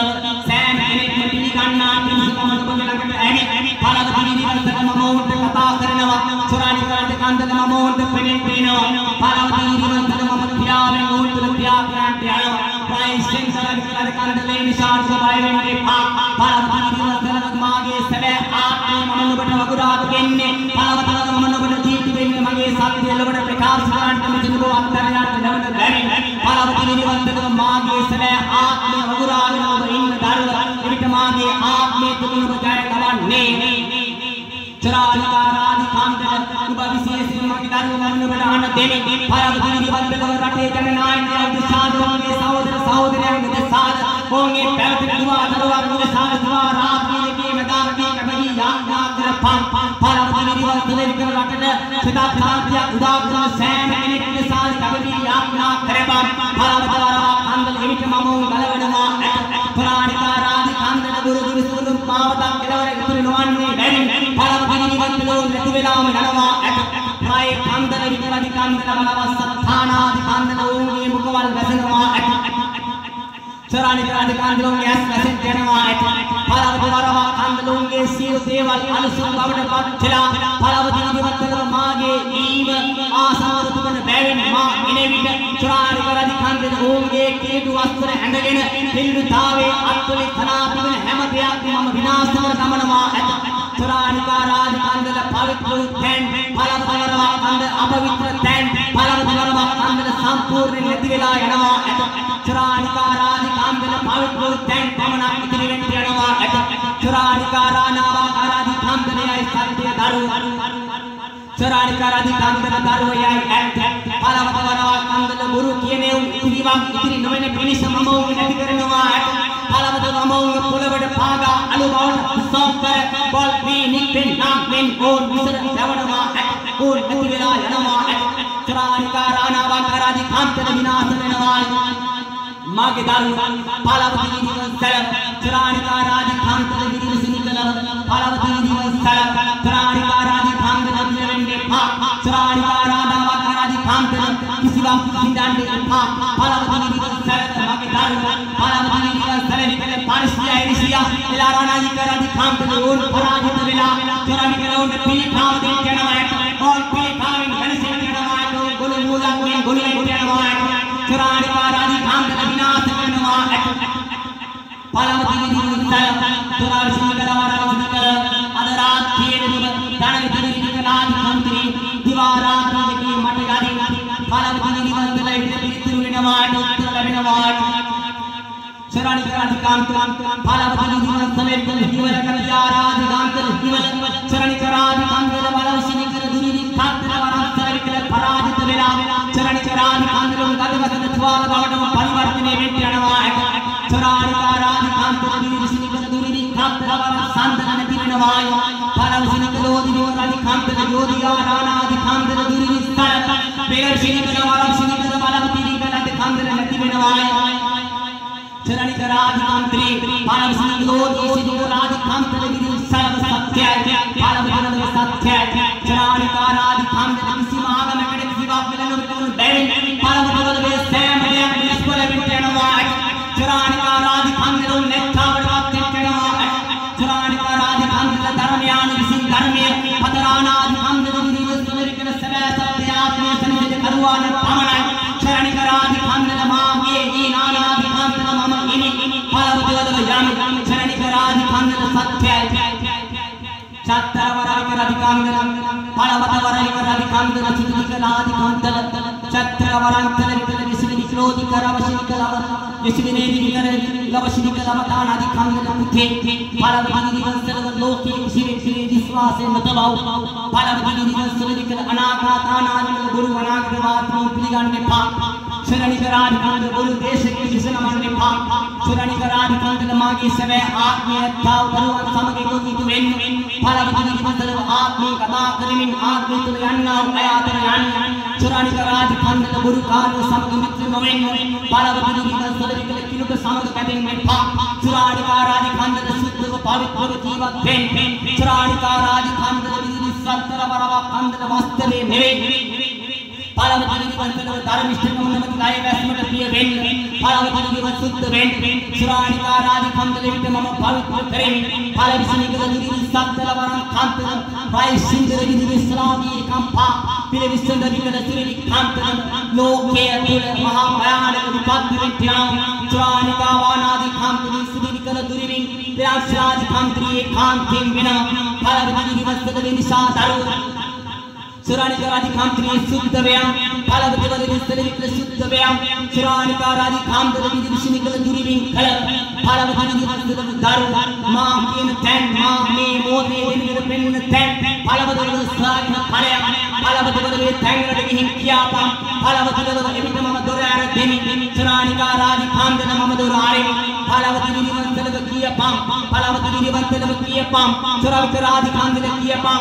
सैम एनेक मटिनी गन्ना तिस मम नुब लगन एविट पालवती वंशल मम ओट कथा करनवा चरानकारादि कांत मम ओट पेनेनवा पालवती वंशल मम पियावे ओट पिया प्यांट्यालो प्राय सेंसर कांत ले निशान को बाय वेंगे पालवती वंशल मागे सवे आत्मे मम नुब वगुरात केन्ने पालवती मम नुब दीप्ति वेन्ने मगे सत्य लवड प्रकाश कांत मिजिनको अंतर्यात नवद गरि पालवती वंशल मागे सवे आत्मे वगुरात नुब इन दारुल एविट मागे आत्मे तुम बजाय लवन्ने चरानकारादि कांत उब विशेष मगे दारुल मम नुब दान देनि पालवती वंशल रटे जननायक के साधु के सहोदर सहोदरियों के साथ होंगे पैवत दुआ दरवा के साथ दुआ रात के मैदान की कबई याद कर पालवती वंशल के रटने सदा साध्य उदार सैम के साथ कबई याद ना करे पालवती कांत एविट ममो गलवनवा चरानकारादि कांत गुरु विष्णु पावता केलवरे गुरु नवन्ने बेनि पालवती वंशल नति वेलाम ननवा प्राय कांत विदिवदि कांत मनवा सत्थानादि कांत ओंगे मुकवल वसनवा चरानकारादि कांत लोग यस वसन जनवा पालवती वरवा कांत लोग सीव देवल अलसुन बावड पठला पालवती वंशल मागे ईव आसार तुमन बेवन मा इनेविट चरानकारादि कांत ओंगे केतु वस्त्र हंडගෙන පිල්ලු තාවේ අත්වලි තනාපින හැම දෙයක් මම විනාශව ගමනවා चरानकारादि कांत पवित्र तैन पालवती वरवा कांत अपवित्र तैन पालवती वरवा कांत संपूर्ण नदी वेला यनवा चरानकारादि कांत पवित्र तैन पवना इतनी वेंटी यनवा चरानकारा नावाकारादि कांत ने सत्य दारु चरानकारादि कांत दारु याय पालवती वरवा कांत गुरु कियने इतनी वा इतनी नवेने पिनिस ममो नदी करनवा पालवती ममो पुलवड पागा अनुभाव सौकर बल वी निपिन नाम पिन और मिसर दवनवा और नदी वेला यनवा चरानकारा नावाकारादि कांत विनाश वेनवा मागे दारु पालवती वंशल चरानकारादि कांत विदिवसिनिकल पालवती वंशल चरानकारादि कांत नदिवेंगे चरानकारा नावाकारादि कांत किसिवा सिंदांडे पालवती वंशल मागे दारु पालवती वंशल निकले पारसिया एरिसिया इलारानादि करादि कांत ओन पराजित वेला चरानकारा ओन पीली खाव दे जनवाय और पीली खाव गणसे जनवाय तो गोल मूला में गोली जनवाय चरानकारादि कांत विनाश करनवा पालवती वंशल चरानकारा वंशल अदरात खेल दान विदिकलादि मंत्री दिवारात के मटगादि पालवती वंशल तिरुविनवा उत्तरविनवा चरानकारादि कांत पालवती वंशल दिवल कल्यारादि कांत दिवल चरानकारादि कांत वलवसिनिकर दुनि कांत वरसरिकल पराजित वेला चरानकारादि कांत में मिटनवाय चुरानी का राज कांत दी विष्णु का दूरी खात लवर संतन दिनवाय फलव सिन कलो दी राज कांत जोदी राणा दी कांत दूरी स्थल बेगर सिन का वाला सिन का वाला दी का दी कांत नदी दिनवाय चुरानी का राज कांत्री फलव सिन कलो दी सिन का राज कांत दी सर्व सत्य फलव जन सत्य चुरानी का राज कांत किसी माग में कड़े किसी बाप मिलन में बैठ फलव जन वे सैम है इसको ले मिटनवाय चुरानी का राज कांत रो नेता बड़ा मिटनवाय चुरानी का राज कांत धर्मयान किसी धर्म में पतराना कांत दी सुंदर के समय सत्य आत्म संजय करवान पावना चुरानी का राज कांत मां ये नाना कांत मम इनि फलव जन याम चुरानी का राज कांत सत्य छत्रवराय के अधिकांत फलवतवराय के अधिकांत चित्ति के अधिकांत छत्रवरांतर के विष्णु विक्रोधि करवशि के लव विष्णु ने दी करे लवशि के लवतान अधिकांत पुथे फलवति दिवसर लोके शिवे शिवे विश्वास मतबाउ फलवति दिवसर के अनाघाताना गुरु अनाघवात पिलिगान के पा चुरानी का राज कांत गुरु देश के किसन मन में पा चुरानी का राज कांत मागे समय आत्मीय था भगवान समगे को की तुवेन फलवति दिवसर आत्मी कथा करिमिन आत्मी तो अन्ना आयातर यान चुरानी का राज कांत गुरु कार समग मित्र नवेन फलवति दिवसर के किनुक समग कदिन में पा चुरानी का राज कांत शुद्ध व पवित्र जीवन पेन चुरानी का राज कांत विधि संतर बरवा कांत वास्तवे नेवे फलवति दिवसर धर्मिष्ठ नमन गाय वैष्णव प्रिय वेन फलवति दिवस शुद्ध वेन चुरानी का राज कांत लेवित मम पवित्र करें फलविष्णु के दिवि संतर बरवा कांत वाय सिंदर विधि विश्रामी कंपा पिले विष्णु के सुरेनि कांत लोके अतुल महाभयानक विपत्ति विद्यां चुरानी का वानादि कांत सुदि कल दुरिविं व्यासराज कांत्री कांतिं विना फलवति दिवसर निशा दारु चुरानी का राज कांत्री शुद्ध व्याम फलवति दिवसर शुद्ध व्याम चुरानी का राज कांत विष्णु के दुरिविं कल फलवति दिवसर दारु मां केन तैन मां मे मोते दिन पेन तैन फलवति दिवसर फले फलवति दिवसर तैन रटि किया पा फलवति दिवसर एमित मम दोरार देमि चुरानी का राज कांत मम दोरारे फलवति दिवसर किया पा फलवति दिवसर किया पा चुरानी का राज कांत किया पा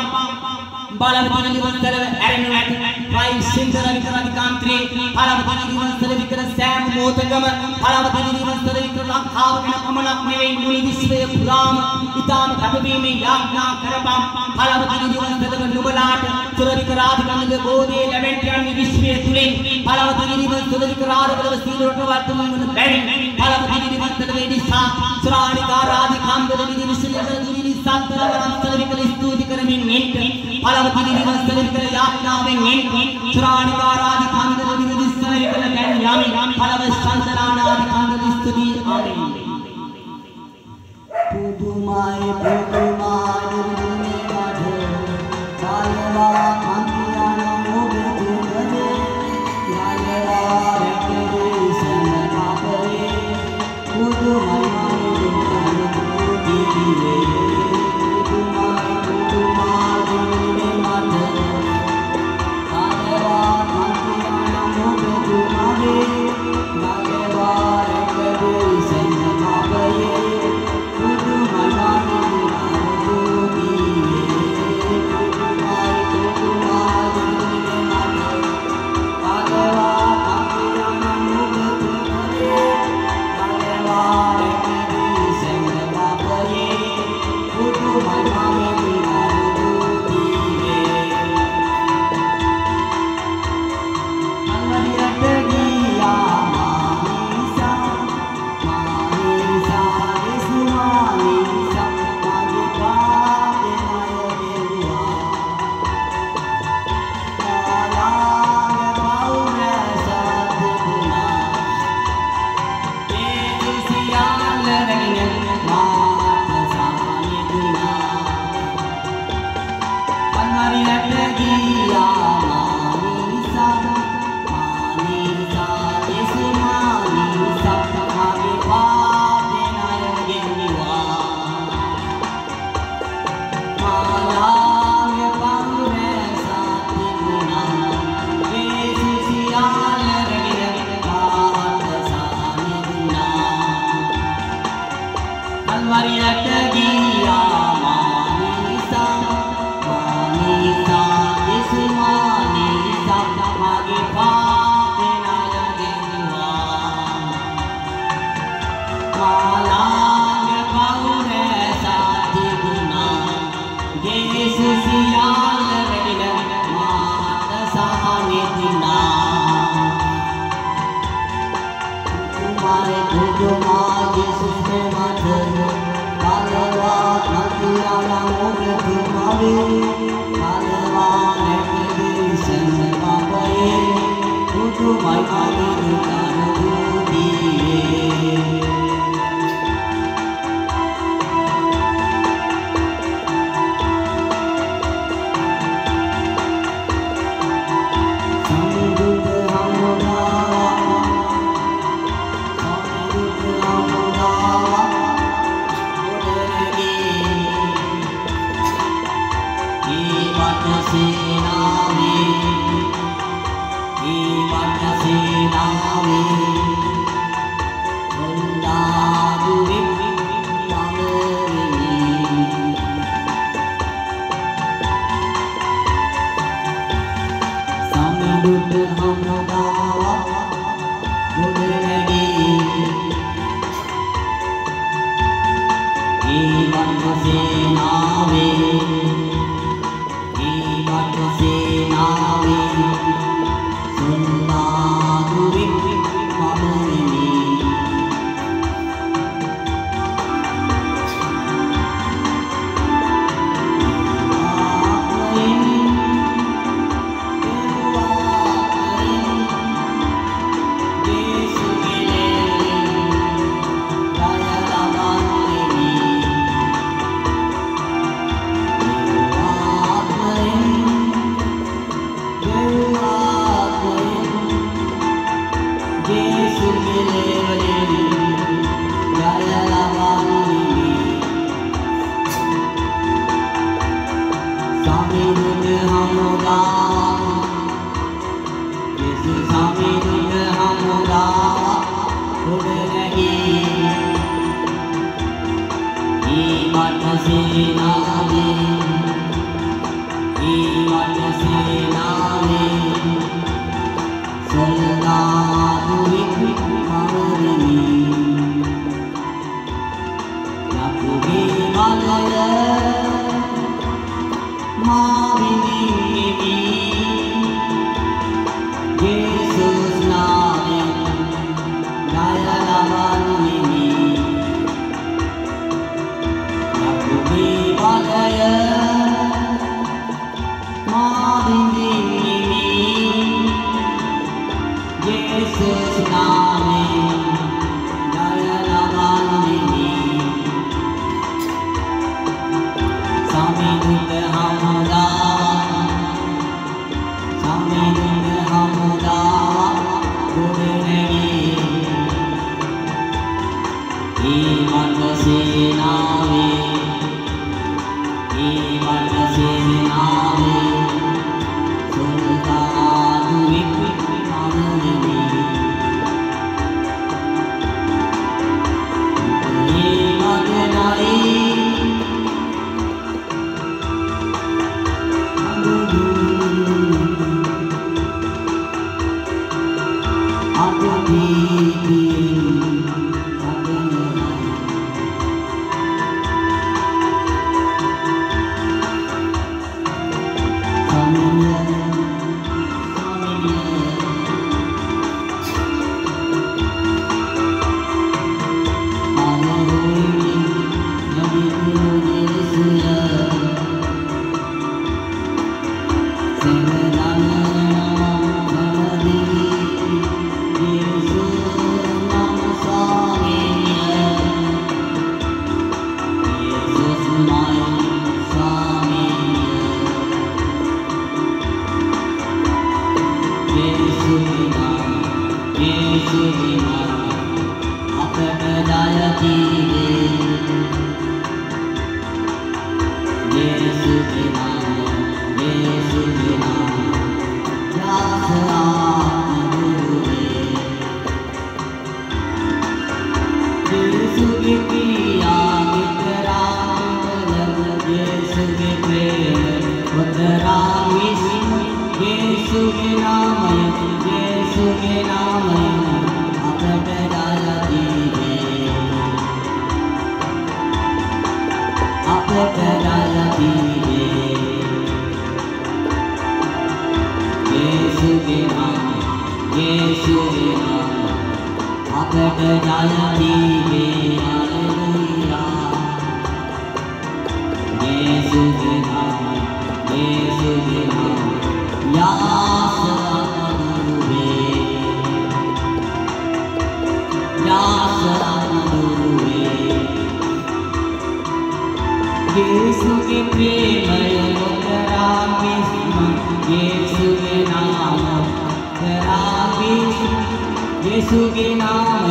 बालवति दिवसर एरनवत वाई सिंदर विकर कांत्री फलवति दिवसर विकर सैम मोतगम फलवति दिवसर विकर लाखाव के कमला में मुनि विश्व पुराम इताम कपवी में याज्ञा करपम फलवति दिवसर नुबलाट चुरविक राज कांत गोदे लेवेंटन विश्व तुले फलवति दिवसर विकर राज बल सील रटवत मन बैन फलवति दिवसर वेदिसा चुरानी का राज कांत विश्व दुरी संतर वरंतर विकर स्तुति करमिन नेट फलवति दिवसर विकर याज्ञा में नेट चुरानी का राज कांत विश्व विकर कैन यामी फलव संतराना कांत स्तुति आमीन पुदुमाय पुदुमाय दुने माधे चालवा कांतियाना मोगे तुझे लालवा रखे सनका परे पुदुमाय पुदुमाय दुने माधे चालवा कांति Yesu यीशु के प्रेम करावे यीशु के नाम करावे यीशु के नाम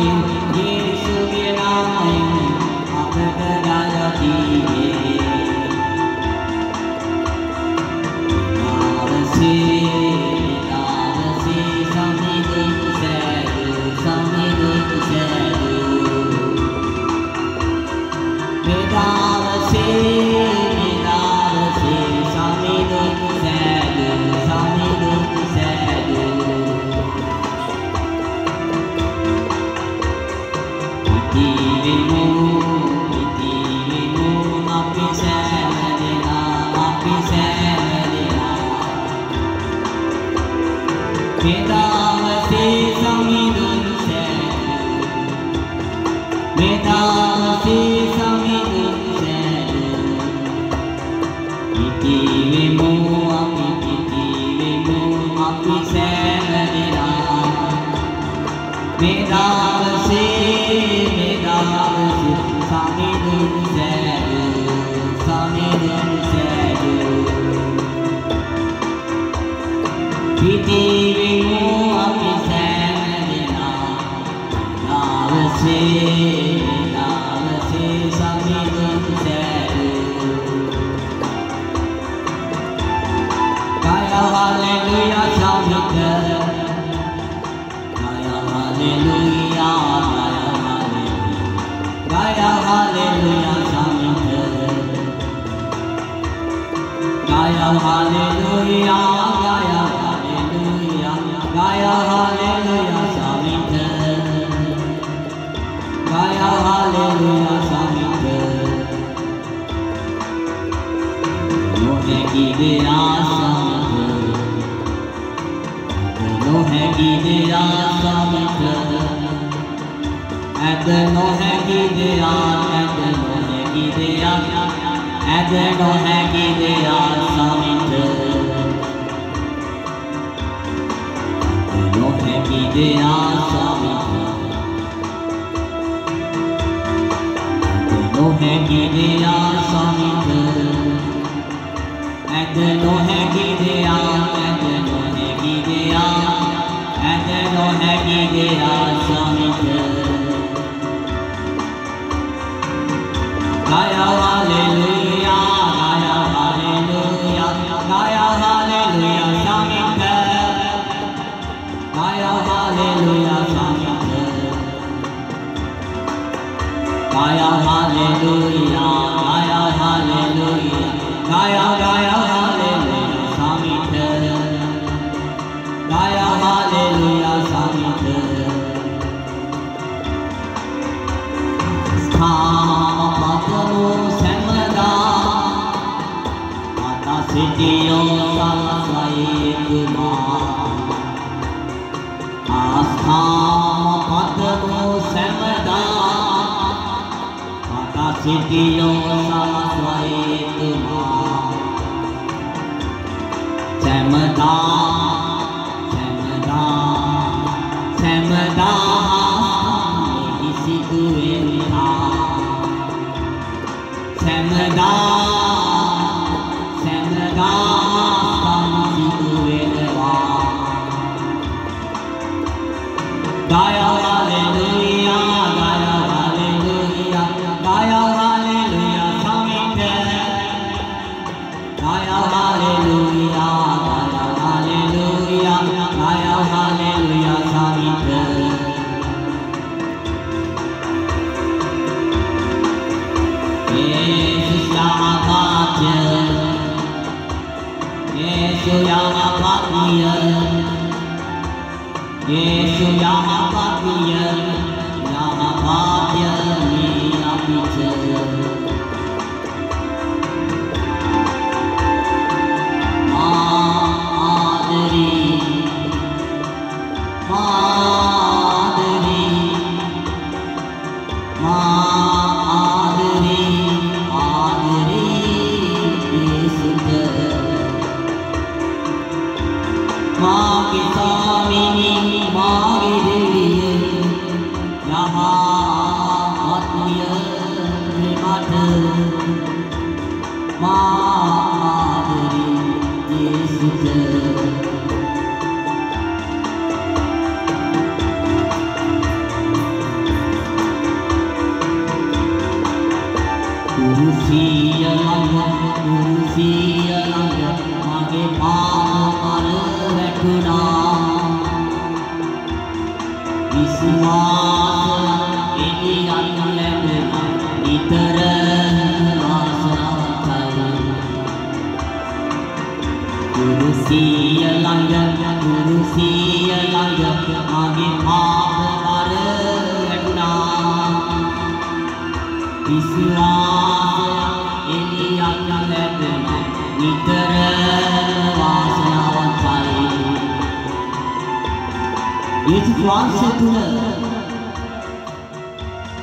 आप कराती है मागे स्वामिनी मागे देवी यहाँ आत्मीय मठ माधुरी Kurusiya langa mage paamar vetuna Viswas eliyan labena nitara vasathai Kurusiya langa mage paamar vetuna Viswas eliyan labena nitara vasathai Yesus වහන්සේ තුල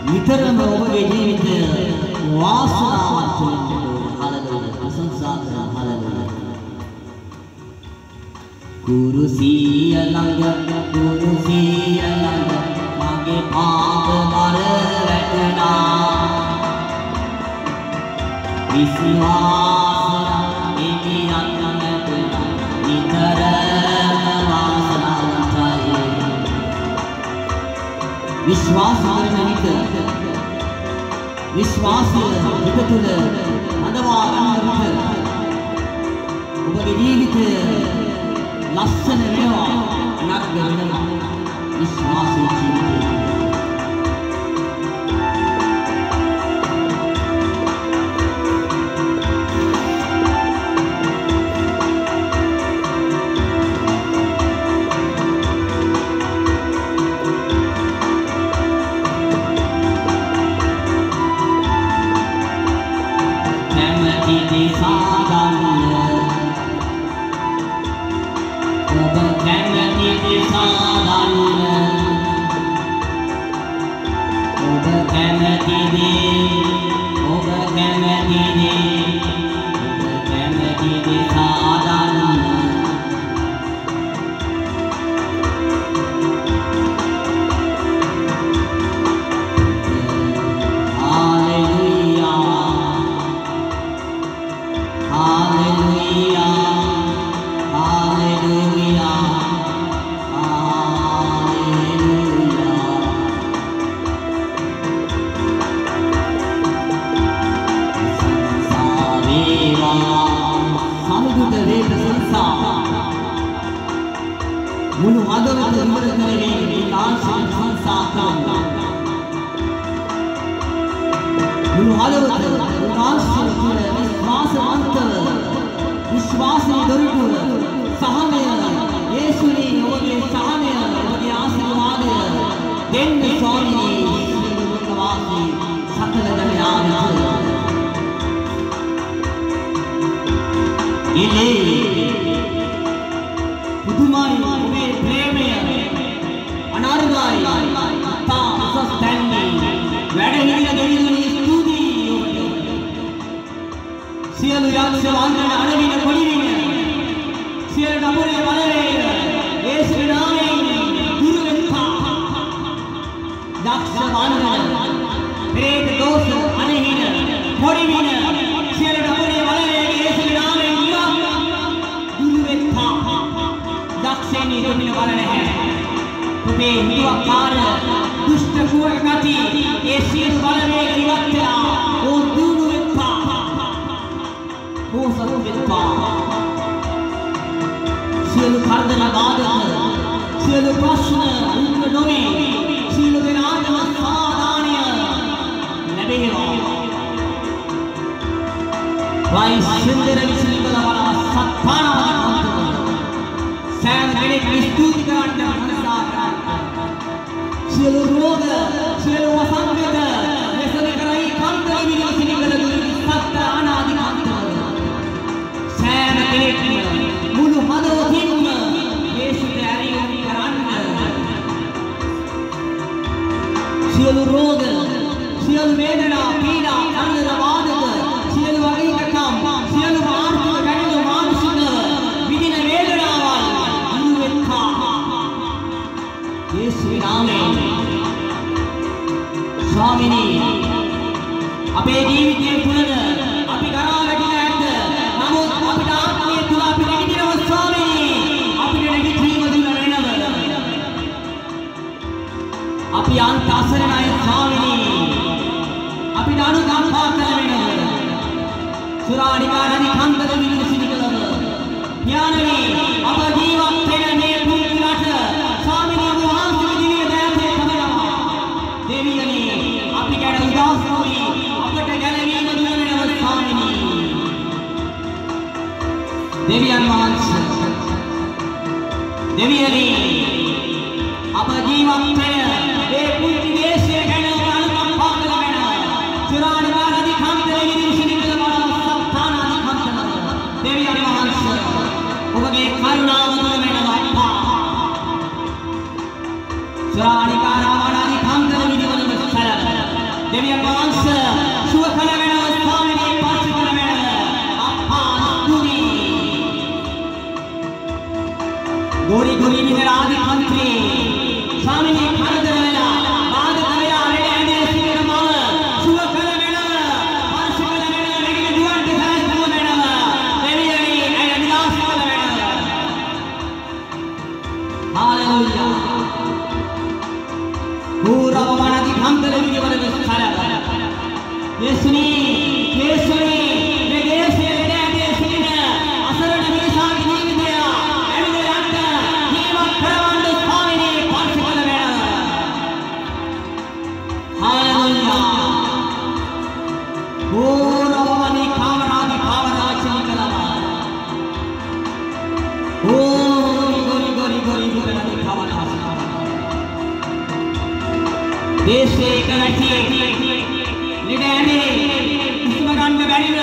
නිතරම ඔබගේ ජීවිතය වාසනාවන්ත වෙන්න හලදොල ප්‍රශංසා කරන හලදොල කුරුසිය ළඟ මගේ පාප බර වැටුණා විශ්වාසය එළියන් නැතුණා නිතර विश्वास विश्वास हिततुल अंदवा गන්න ඔබගේ ජීවිතය ලස්සන වෙනවා නග්ග වෙනවා විශ්වාසී ජීවිතය මුළු හදවත ඉවර කරගෙන ලාංඡන සංසා කරනවා මුළු හදවත ලාංඡන තුළ විශ්වාසවන්තව විශ්වාසී දොරටුව සහනය යේසුනි ඔබගේ සහනය ඔබගේ ආශිර්වාදය දෙන්න ස්වාමීනි ලෝකවාසී සකල ජනයාට ඉලේ පුදුමයි ඔබේ ප්‍රේමය අනාර්ගයි තා උසස් තැන්නේ වැඩ හිටින දෙවියන්ගේ ස්තුතියි ඔබට සියලු යක්ෂ වන්දන අණවින පොලිවින සියලු නපුරේ බලවේග යේසුගේ නාමයෙන් දුරු වෙත්තා යක්ෂ වන්දන ප්‍රේත දෝෂ අණවින පොලිවින සියලු නපුරේ බලවේග යේසුගේ නාමයෙන් දුරු වෙත්තා දක්ෂයනි දෙමින බල නැහැ ඔබේ හිතුවක්කාර දුෂ්ට කුවක ගති ඒ සියලු බලවේග ඉවත් වෙලා ඕ දුරු වෙත්තා ඕසත් වෙත්තා සියලු කරදර බාධක සියලු ප්‍රශ්න උත්තර නොවේ සියලු දෙනාටම සාදානය ලැබේවා වයි සුන්දර විශ්ලිකල වල සත්පානාවන්ත සෑම කෙනෙක් ස්තුති කරන්න මනසා කරන්න සියලු රෝග සියලු වසංගත මෙසල කරයි කන්ද විවිධ සිනිකල සත්‍ය අනාදිකාන්ත සෑම කෙනෙක් මුළු හදවතින්ම යේසුට ඇරීම කරන්න සියලු රෝග සියලු වේදනා පීඩා කරදර වාදක සියලු වගකීම් සියලු ආර්ථික ගැටලු මානසික විදින වේදනාවල් ස්වාමිනී අපේ ජීවිතයේ තුලද අපි කරා වැටිලා ඇද්ද නමුත් අපිට ආත්මය තුල අපි නැගිටිනවා ස්වාමිනී අපිට නැගිටීම දුන්න වෙනව අපි අන්ත අසරණයි ස්වාමිනී අපිට අනුකම්පා කළ වෙනව සුරානිකා නදී කන්දද විදුලි සිටිකලව ඥානවි අප ජීවත් වෙන මේ පුදුලට ස්වාමිනී ඔබ වහන්සේ දිවිය දයාවේ කමනවා දෙවියනි අපි ගැන උදාස් නොවි අපට ගැලවීම දුන වෙනව ස්වාමිනී දෙවියන් වහන්සේ දෙවියනි අප ජීවත් වෙන මේ පුදුලි දේශය ගැන අනුකම්පා කළ වෙනව සුරානිකා නදී කන්දද විදුලි සිටිකලව සත්තානාදී කන්දද දෙවියන් වහන්සේ ඔබගේ කරුණාව දුන වෙනව අප්පා සුරානිකා රාවණාදී කන්දද විදුලි සල දෙවියන් වහන්සේ සුව කළ වෙනව ස්වාමිනී පස්ස කළ වෙනව අප්පා ස්තුති ගෝරි ගෝරි විදරාදී කන්ත්‍රී ස්වාමිනී කරදර වෙලා බාධක වෙලා රෙඩ ඇඳේ සිටින මව සුව කළ වෙනව පස්ස කළ වෙනව නැගින දුවන්ට සැලසුම වෙනව දෙවියනි ඇය නිදහස් කළ වෙනව හාලෙලූයා ගෝරවණදී කන්දද විදුලි සල යේසුනි යේසුනි මේ දේශයේ රෙඩ ඇඳේ සිටින අසරණ මිනිසාගේ ජීවිතය ඇවිල්ලා යන්න ජීවත් කරවන්න ස්වාමිනී පස්ස කළ වෙනව හාලෙලූයා ගෝරවණී කාවරාදී කාවරාචනි කළා ගෝරි ගෝරි ගෝරි විදරාදී කාවරා දේශේ කලටි නිදැනේ කිසිම ගන්න බැරිව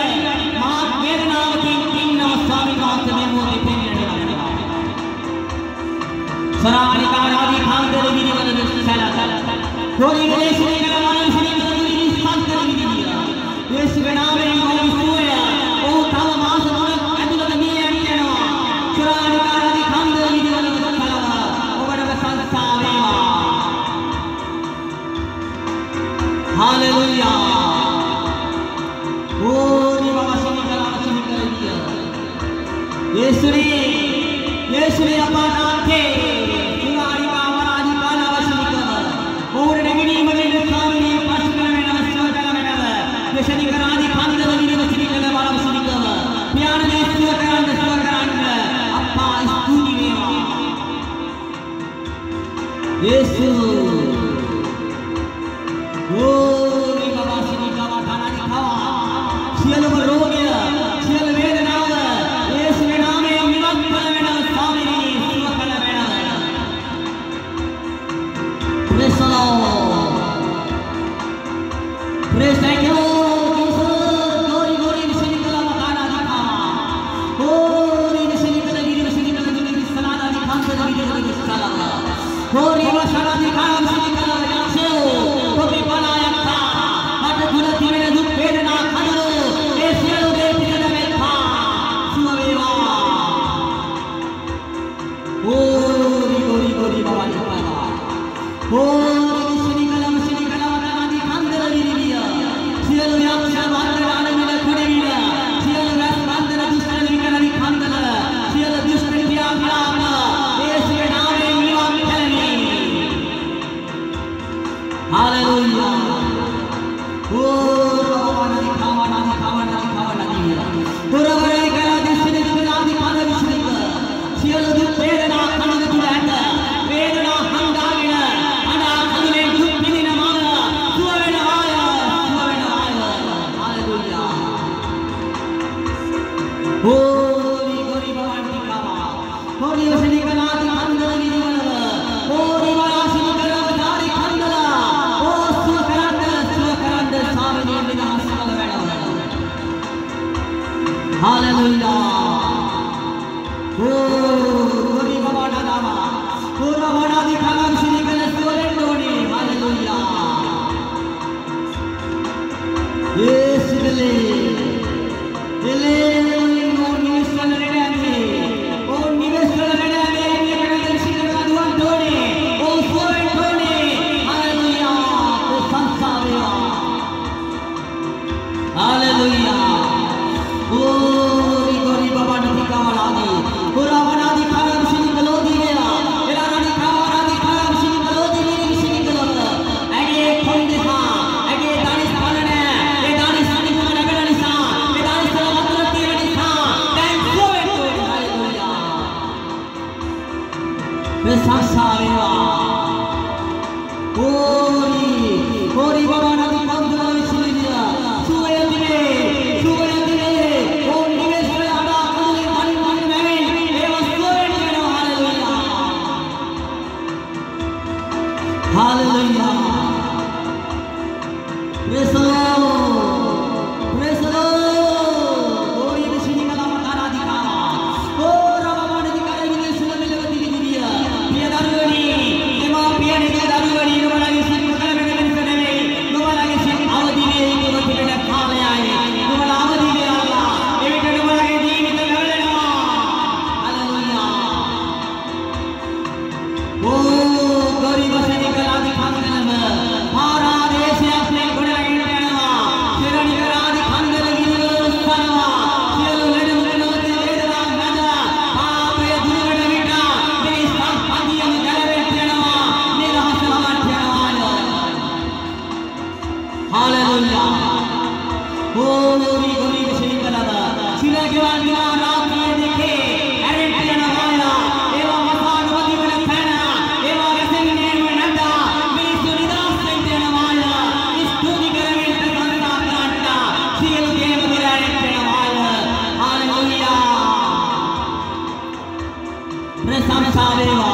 මාත් වේදනාවකින් ඉන්නවා ස්වාමීන් වහන්සේ මේ මොහොතේ පෙන්නනවා සරානිකාරාදී කන්දද විදුලි සල ගෝරි දේශේ කලවන සිරිත දුරි සම්තර විදිය දේශේ නාමයෙන් ගෝරි සුවය ඕ තව මාස 3ක් ඇතුළත මිය යනවා සරානිකාරාදී කන්දද විදුලි සල ඔබට සංස්ථා වේවා Hallelujah. Glory Baba Sinikala Sinikala. Yesuri Yesuri Apanate. Surari Kamaradi Kala Sinikala. Over Negini Madina Swami Pasukala Swatakala. Yesanikaradi Kandala Vidya Sinikala Baba Sinikala. Piana Swakaran Swakaran. Appa Studi Veva. Yesu. Glory Baba Sinikala Dhanadi Khawa Siyaluma Rogya Siyal Vedanawa Yesuve Naamayen Nivat kala wenawa Swamini Suva kala wenawa Praise the Lord Praise thank you Jesus Glory Glory Sinikala Dhanadi Khawa Glory Sinikala Vidya Sinikala Vidya Salada Khandada Vidya Salada Glory Vasharadi Khawa Sinikala Yaksho Kopi Panayakha Mata Guna Tivena Duk Vedana Khadalo Esiyalu Deepikada Metha Suvaveva Gori Gori Gori Baba Jipala Gori Sinikala Dhanadi Khandala Vidya Siyalu Yaksha Vandana Nila Kudevila Siyalu Ras Vandana Dushta Nikala Khandala Siyalu Dushta Kriya Vilapa Esiya Name Nivat Kalani Hallelujah. Guruvani Kavanadi Kavanadi Kavanadi. Guruvani Kaladi Sinikadi Kaladi Sinika. Siyalu Vedana Kanadu Tulanda. Vedana Handavina. Ana Kadule Dupinina Mala. Suvena Vaya. Suvena Vaya. Hallelujah. Gori Gori Bhavani Kava. Gori Sinikadi Handavini Vidya. Gori Vaya Sinikala Dhanadi Khandala. Hallelujah. Gori Baba Nadama. Guru Baba Di Kalam Sinikala Suvarendoni. Hallelujah. Yes, Ele. Ele. Oh, Nivesan Redani. Oh, Nivesan Redani. Nivesan Sinikala Duantoni. Oh, Suvarendoni. Hallelujah. Oh, Sansa Veva. प्रशंसा देवा कोरी बाबा नदी कंदला विश्वलिया सुवयदिने ओम निवेश आड़ा कदले मानी मानी नहीं ये वस्तुएं केनो हालेलुया प्रेस द लॉर्ड कोरी विश्वली कला मकाना दिखा ओ बाबा नदी करे विदेश में मिलवती दिया ये दारुवनी एमा पियानी के दारुवनी नमला की सिंह कला में मिलने में नमला की सिंह अवधि में एक वक्त में खा ले आए नमला अवधि में आला ये बेटे नमला के जीवित लड़ लेना हालेलुया ओ गौरी बसे निकला दिखा में मारा देश अपने गुण लेना शिरणी करा दिखा लगी उस्तानवा चलो लेने मुझे वेदना गजा आप ये दुर्गण बेटा मेरी संपत्ति हम गले लेना मेरा सलामत ठहराना हालेलुया ओ गोरी विषय कलावा सिले के बाद रात में देखे अरे लेना आया एवा मसान वदी में खाना एवा वैसे ने में नंदा मेरी सुनिदास से देना आया इस दूनी करे में संता काटना सील के मदिरा लेना आया हालेलुया प्रशंसा देवा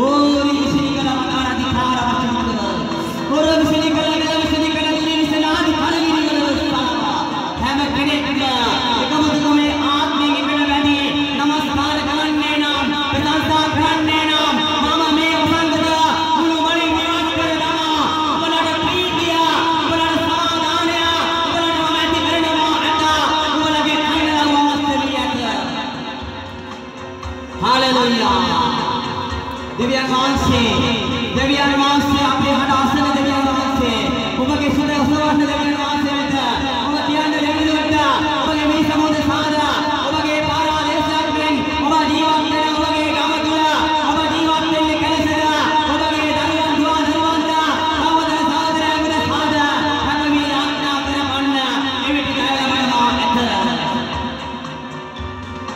ओरी विषय कला मकाना दिखा रहा चमक और विषय कला दुनिया से ना दिखा लगी है मैं कने एकम में आत्मिक में बैठी नमस्कार करने नाम प्रशंसा करने नाम मामा में पसंद दा गुरु बड़ी निवास कर दाना बड़ा प्रीत दिया बड़ा सावधान है बड़ा रोमांटिक करने वाला बड़ा के खाने वाला मस्त लिया हालेलुया दिव्यमान से अपने हदासन दिव्यमान से उनके सुने उसवान दिव्यमान से बेटा उनके ध्यान देने बेटा उनके भी समुद्र सारा उनके पारा देश अग्रणी उनके जीवन में उनके गावतुला उनके जीवन में निकल सदा उनके दरबार दुआरवांता सावधान सावधान मेरे सादा हम भी आज्ञा कर मानना ये भी गाया बड़ा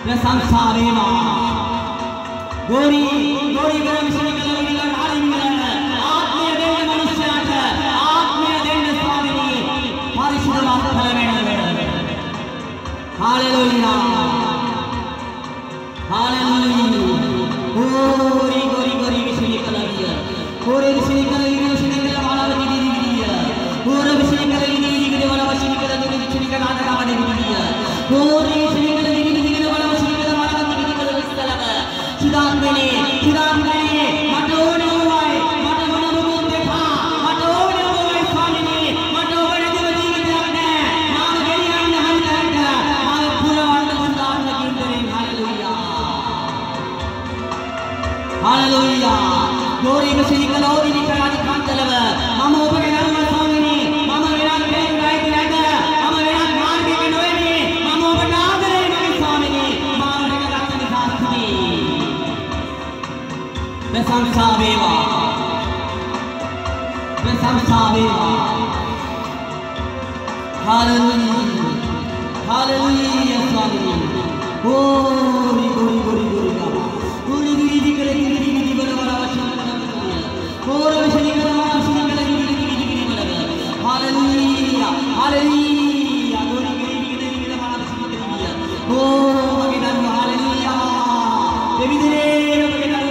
प्रशंसा देवा गोरी गरम से निकल नारी मिलन आत्मीय देव मनुष्याट आत्मीय देव स्वामिनी परिशुद्ध फल में हालेलुया गोरी विषय निकल गया गोरी विषय निकल वाला बची दिया गोरी विषय निकल वाला बची निकल आधा वाला दिया गोरी विषय निकल वाला बची निकल वाला बची इस तरह सिद्धांत में मटोने हुए मटोने बुबुन देखा मटोने हुए स्वामिनी मटोने दिवजी के अपने मां गेली अन्य हर तरह मां पूरा वर्ग सिद्धांत की करें हालेलुया गोरी के श्री कलौरी निकल आदि कांतलव मामा उपके धर्म स्वामिनी मामा विराट के गाय की राजा मामा विराट मार के नोएनी मामा उपना दरे मनी स्वामिनी मामा ने का रक्षण शास्त्री प्रशंसा देवा हालेलुया स्वामी गोरी बाबा गोरी दिकरे गिरी बड़ा वचन और विषय गिरी बड़ा हालेलुया गोरी गिरी बड़ा वचन ओ मगे दान हालेलुया देवी दिने मगे दान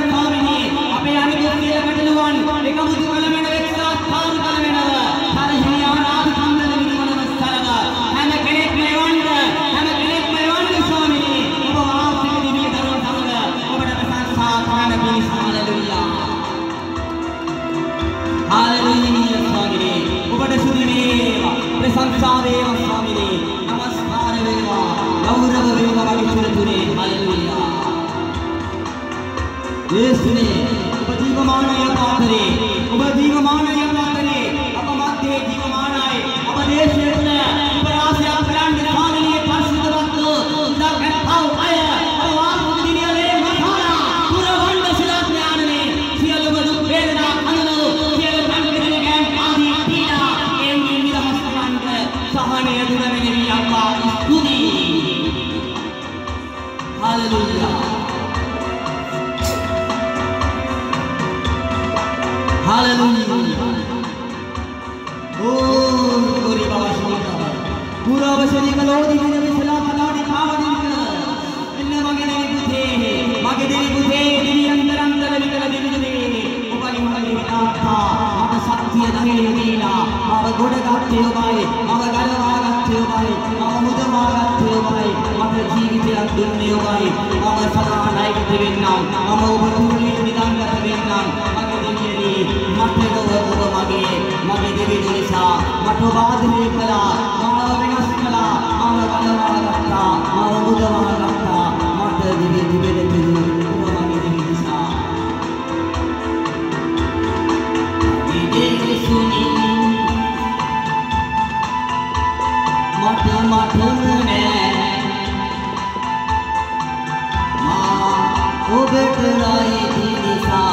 स्वामिनी अपने आने को कटलुवान एक मुद्दे में एक साथ काम कर शरीक लोदी में जब सलाम अलादी खावदी इन्ने मगे देवी बुद्धे देवी अंदर अंदर निकल दिविदे उबाई उबाई ताथा अब सत्य दहे दीना अब गुड़ गाते उबाई अब गलवा गाते उबाई अब मुदमा गाते उबाई अब जीवित अदुन्ने उबाई अब सदा नायक देविन्ना अब उबतुली निदान देविन्ना मगे देवी मठे गो मगे देवी दुनिसा मठो बादले कला माव विनाश कला अब गलवा गाता अब मुदमा गाता मठ देवी देवी मठने माँ उबटराई दिशा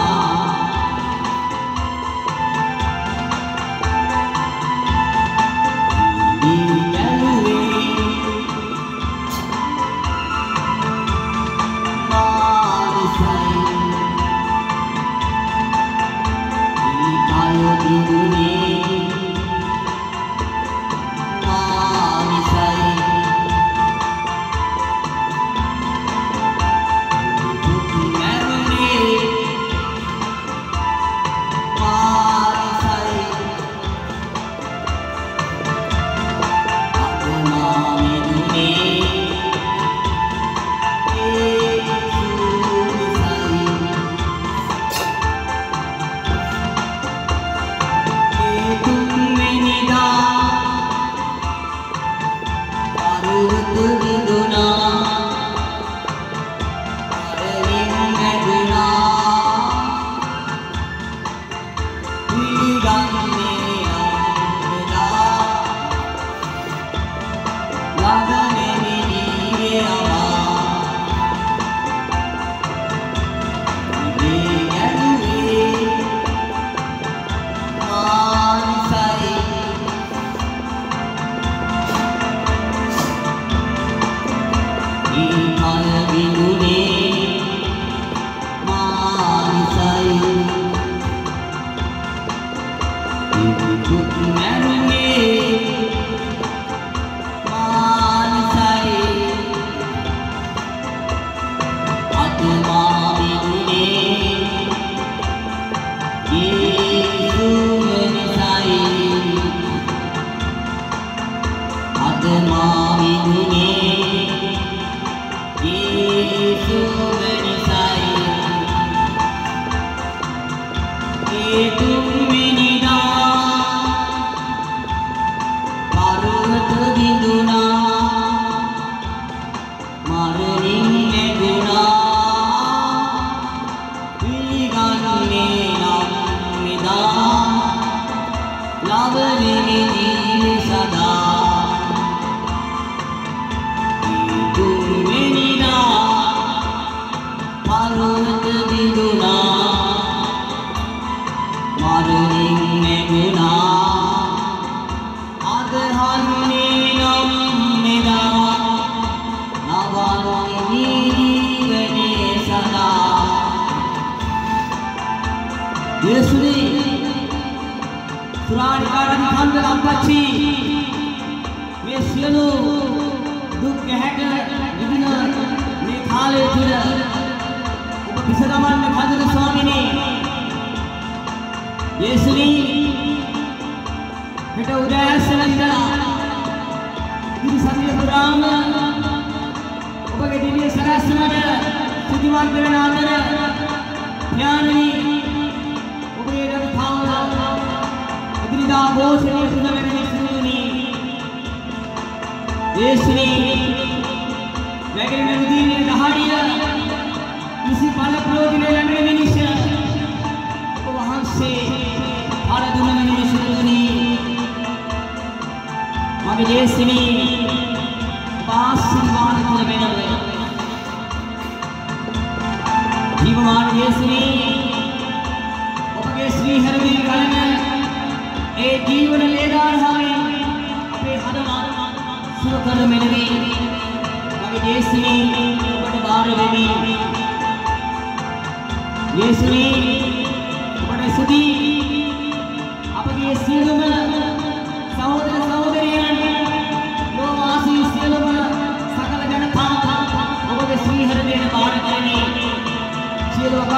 सहोदर सहोदरियां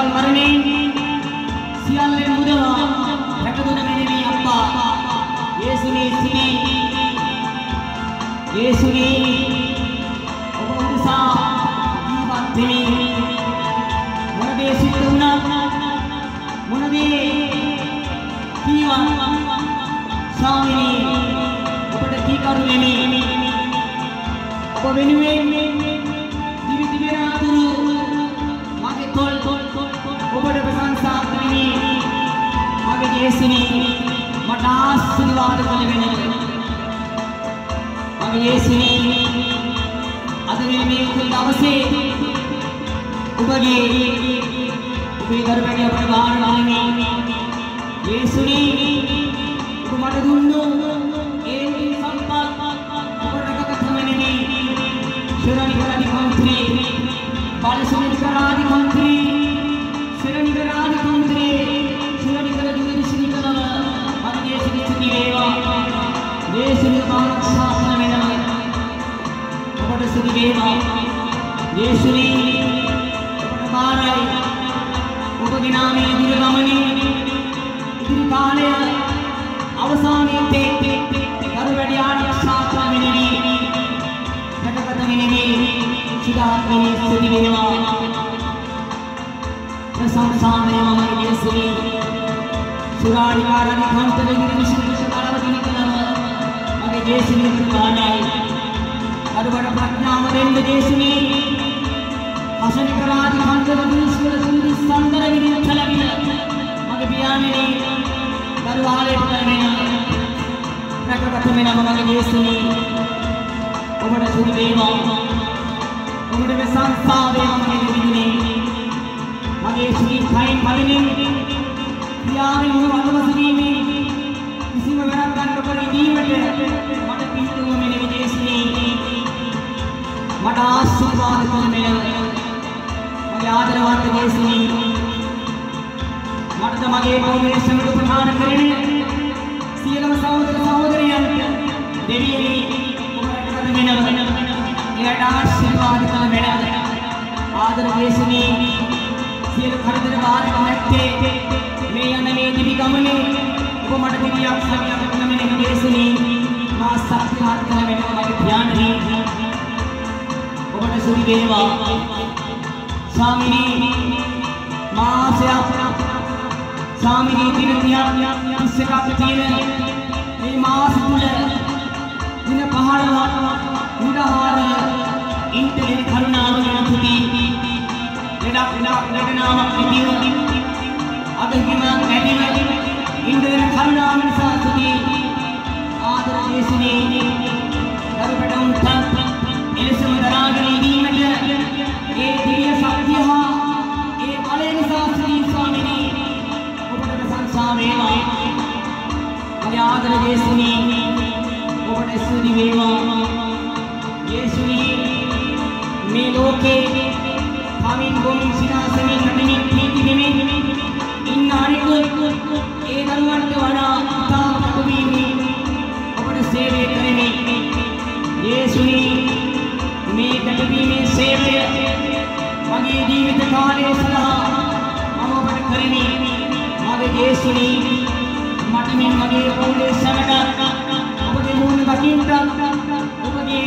අකුසල් මරණේ සියල්ලෙන් මුදවා රැකදුන මෙනෙහි අප්පා යේසුනේ සිනී යේසුනේ ඔබ උදෙසා ජීවත් වෙමි මොනදේ සිද්ධ වුණා මොනදේ කීවා ස්වාමීනි ඔබට කීකරු වෙමි ඔබ වෙනුවෙන් දිවි දිවි ආතුරු මගේ තොල් ඔබට ප්‍රශංසා කරමි මගේ යේසුනේ මට ආශිර්වාද කළ වෙනවා මගේ යේසුනේ අද මේ උතුම් දවසේ ඔබේ දරුවගේ අපට බාර ගන්නි යේසුනේ ඔබ මට දුන්නු ඒ සම්පත් ඔබට රැකගතමෙනි ශිරණිකරාදි මන්ත්‍රී बालसुनिकरादि मंत्री शिरनिकरादि मंत्री शिरनिकर जुदिशिनिकर मध्य श्री देवा देशनि बालक्षासन मेन ඔබට සුදි වේවා යේසුනි ඔබට බාරයි ඔබගේ නාමයේ දිවි ගමනේ ඉදිරි කාලය අවසානයේ දරු වැඩි ආරක්ෂාත්ම වෙනෙවි රැකගත වෙනෙවි සිතාත්මේ සුදි වේවා ප්‍රශංසාමය මම යේසුනි සුරානිකාරණි කන්තලේ විශ්වවිද්‍යාල කාලවදින කලම මගේ යේසුනි ප්‍රාණයි අරබඩ ප්‍රඥාව දෙන්න යේසුනි අසනිකරාදි කන්තලේ විශ්වවිද්‍යාල සම්දර විදිහටලවින මගේ පියාණෙනි දරුවාලේ කරගෙන රැකගත වෙන මගේ යේසුනි ඔබට සුදි වේවා ඔබට ප්‍රශංසාවේ මගේ විදිනේ මගේ ශ්‍රී කයින් මලිනින් පියාණන් වහන්සේගේ කිසිම වැරද්දක් නොකර ඉදීමට මට පිහිටුව මෙලෙස යේසුනි මට ආශිර්වාද කරන මගේ ආදරවත් යේසුනි මට මගේ පෞරේ සමග ප්‍රධාන කරගෙන සියලුම සහෝදර සහෝදරියන්ට දෙවියනි ඔබට කරගෙන එයට ආශිර්වාද කරන ආදර යේසුනි සියලු කරදර බාරක නැත්තේ මේ යන මේ දිවි ගමනේ ඔබ මට දිවියක් සත්‍යයක් කරන යේසුනි මා සත්‍යවත් කරන මගේ ධ්‍යානදී ඔබට සුදි වේවා ස්වාමීනි මාසයක් ස්වාමීනි දින 30ක් තියෙන මේ මාස තුල දින 15ක් උදාහර ඉන්ටර්නෙට් කරුණාව යනතුදී ලෙඩනාවක් විදිය අදහිම නැතිව ඉන්ටර්නෙට් කරුණාව නිසා තුදී ආදර යේසුනි දරුපට උන්ට එලෙසම දරාගෙන ඉදීමට ඒ දිව්‍ය ශක්තිය හා ඒ බලය නිසා ශ්‍රී ස්වාමීනි ඔබට ප්‍රශංසා වේවා මගේ ආදර යේසුනි ඔබට ස්තුති වේවා යේසුනි මේ ලෝකේ කමින් ගොමින් සිනාසමින් නටමින් ප්‍රීති වෙමින් ඉන්න අනිකුත් ඒ දරුවන්ට වඩා ඉතාම කටුවීමි ඔබට සේවය කරමි යේසුනි මේ කටුවීමේ සේවය මගේ ජීවිත කාලය සඳහා මම ඔබට කරමි මගේ යේසුනි මට මේ මගේ පොළේ සැමට ඔබගේ මුණ දකින්නට ඔබගේ